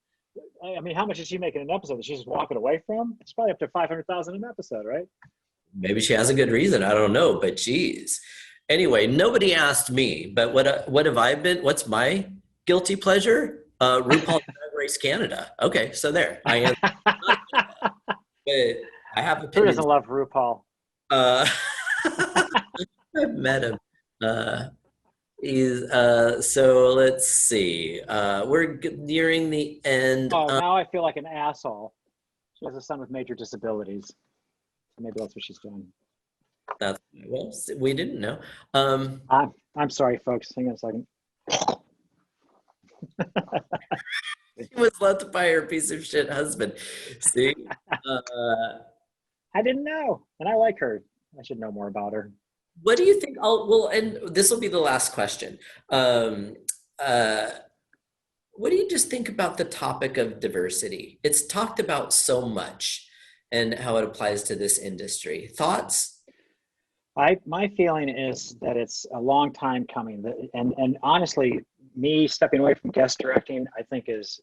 I mean, how much is she making an episode? Is she just walking away from? It's probably up to $500,000 an episode, right? Maybe she has a good reason. I don't know, but geez. Anyway, nobody asked me, but what have I been? What's my guilty pleasure? RuPaul's Drag Race Canada. Okay, so there I am. But I have opinions. Who doesn't love RuPaul? I've met him. So let's see. We're nearing the end. Oh, now I feel like an asshole. She has a son with major disabilities. Maybe that's what she's doing. Well, we didn't know. I'm sorry, folks. Hang on a second. She was left by her piece of shit husband. See? I didn't know, and I like her. I should know more about her. What do you think? And this will be the last question. What do you just think about the topic of diversity? It's talked about so much and how it applies to this industry. Thoughts? My feeling is that it's a long time coming. And honestly, me stepping away from guest directing, I think is,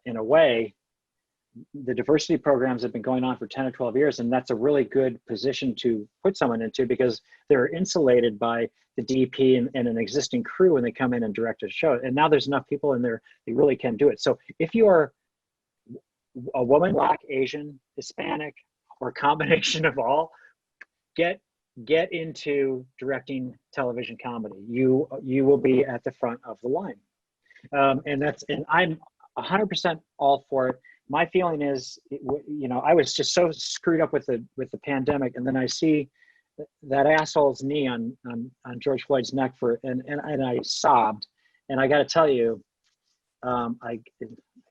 in a way, the diversity programs have been going on for 10 or 12 years, and that's a really good position to put someone into because they're insulated by the DP and an existing crew when they come in and direct a show. And now there's enough people in there, they really can do it. So if you are a woman, Black, Asian, Hispanic, or a combination of all, get into directing television comedy. You will be at the front of the line. And I'm 100% all for it. My feeling is, I was just so screwed up with the pandemic, and then I see that asshole's knee on George Floyd's neck and I sobbed. And I got to tell you, I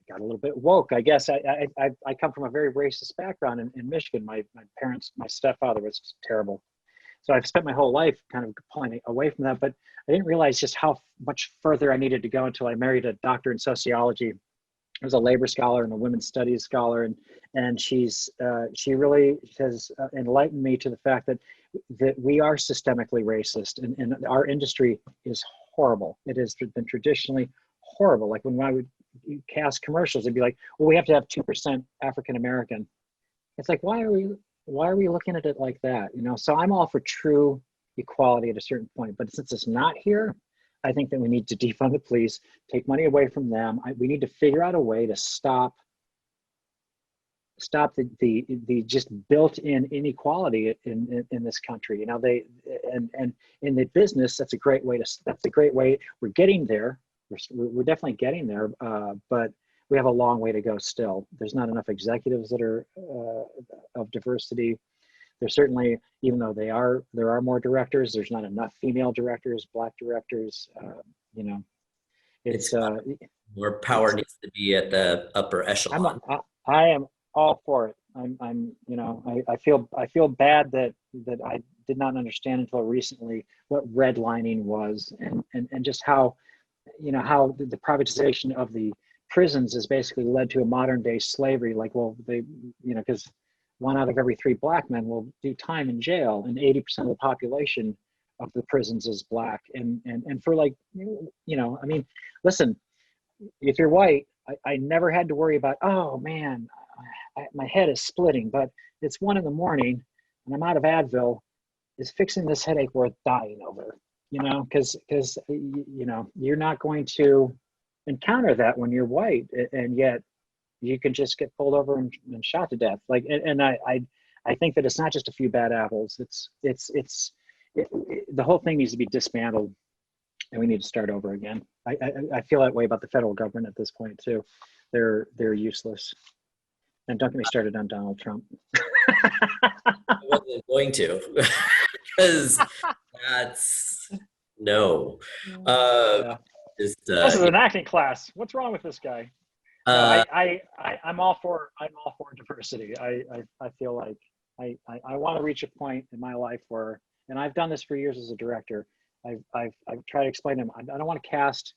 got a little bit woke. I guess I come from a very racist background in Michigan. My stepfather was terrible. So I've spent my whole life kind of pulling away from that, but I didn't realize just how much further I needed to go until I married a doctor in sociology. I was a labor scholar and a women's studies scholar, and she really has enlightened me to the fact that we are systemically racist, and our industry is horrible. It has been traditionally horrible. Like when I would cast commercials, it'd be like, well, we have to have 2% African American. It's like, why are we looking at it like that? So I'm all for true equality at a certain point, but since it's not here, I think that we need to defund the police, take money away from them. We need to figure out a way to stop the just built-in inequality in this country. And in the business, that's a great way. We're getting there. We're definitely getting there, but we have a long way to go still. There's not enough executives that are of diversity. There's certainly, even though there are more directors, there's not enough female directors, Black directors. It's more power needs to be at the upper echelon. I am all for it. I feel bad that I did not understand until recently what redlining was, and just how the privatization of the prisons has basically led to a modern day slavery. Like, well, because 1 out of every 3 Black men will do time in jail, and 80% of the population of the prisons is Black. And for listen, if you're white, I never had to worry about, oh man, my head is splitting, but it's 1 a.m. and I'm out of Advil. Is fixing this headache worth dying over? Because you're not going to encounter that when you're white, and yet you can just get pulled over and shot to death. Like, and I think that it's not just a few bad apples. The whole thing needs to be dismantled, and we need to start over again. I feel that way about the federal government at this point too. They're useless. And don't get me started on Donald Trump. I wasn't going to, because that's no. Yeah. Just This is an acting class. What's wrong with this guy? No, I'm all for diversity. I feel like I want to reach a point in my life where, and I've done this for years as a director. I've tried to explain to him, I don't want to cast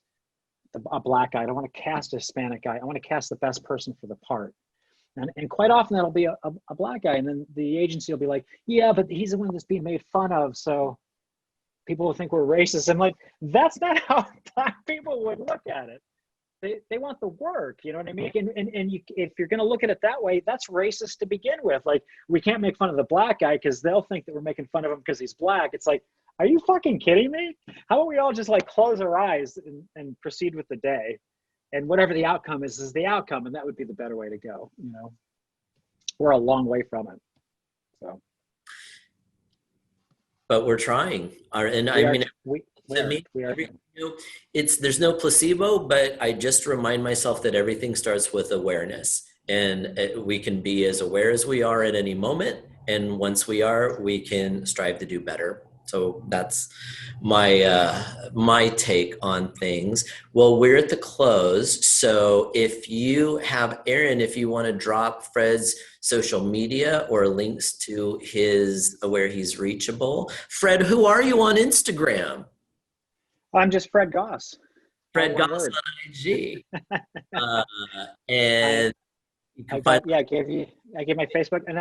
a black guy. I don't want to cast a Hispanic guy. I want to cast the best person for the part. And quite often that'll be a black guy, and then the agency will be like, yeah, but he's the one that's being made fun of, so people will think we're racist. I'm like, that's not how black people would look at it. They want the work, you know what I mean? And if you're going to look at it that way, that's racist to begin with. Like, we can't make fun of the black guy because they'll think that we're making fun of him because he's black. It's like, are you fucking kidding me? How about we all just like close our eyes and proceed with the day? And whatever the outcome is the outcome, and that would be the better way to go. You know, we're a long way from it. So, but we're trying. There's no placebo, but I just remind myself that everything starts with awareness, and we can be as aware as we are at any moment. And once we are, we can strive to do better. So that's my take on things. Well, we're at the close. So if you have, Aaron, if you want to drop Fred's social media or links to where he's reachable. Fred, who are you on Instagram? I'm just Fred Goss. Fred Goss on IG. And you can find. I gave my Facebook, and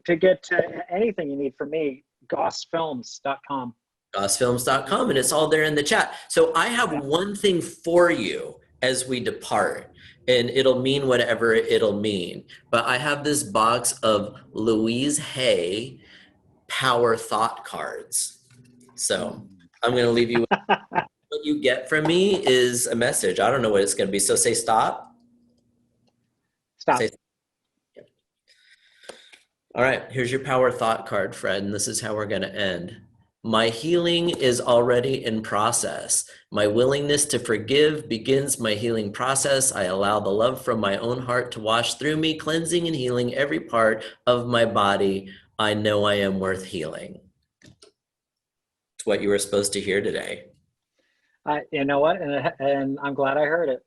to get anything you need from me, gossfilms.com. Gossfilms.com, and it's all there in the chat. So I have one thing for you as we depart, and it'll mean whatever it'll mean. But I have this box of Louise Hay power thought cards. So I'm going to leave you with what you get from me is a message. I don't know what it's going to be. So say stop. Stop. Yeah. All right, here's your power thought card, Fred, and this is how we're going to end. My healing is already in process. My willingness to forgive begins my healing process. I allow the love from my own heart to wash through me, cleansing and healing every part of my body. I know I am worth healing. It's what you were supposed to hear today. You know what? And I'm glad I heard it.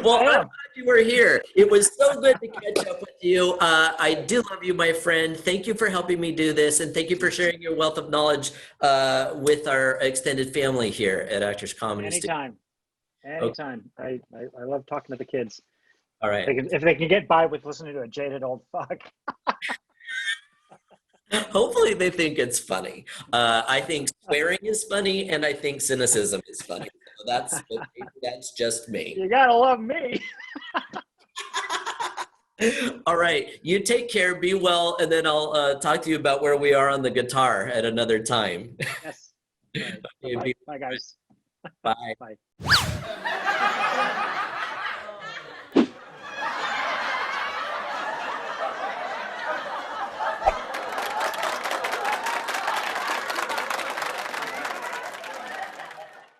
Well, I'm glad you were here. It was so good to catch up with you. I do love you, my friend. Thank you for helping me do this, and thank you for sharing your wealth of knowledge with our extended family here at Actors Comedy Studio. Anytime. Okay. I love talking to the kids. All right. If they can get by with listening to a jaded old fuck. Hopefully they think it's funny. I think swearing is funny, and I think cynicism is funny. So that's just me. You gotta love me. All right. You take care, be well, and then I'll talk to you about where we are on the guitar at another time. Yes. Okay, Bye, guys. Bye. Bye.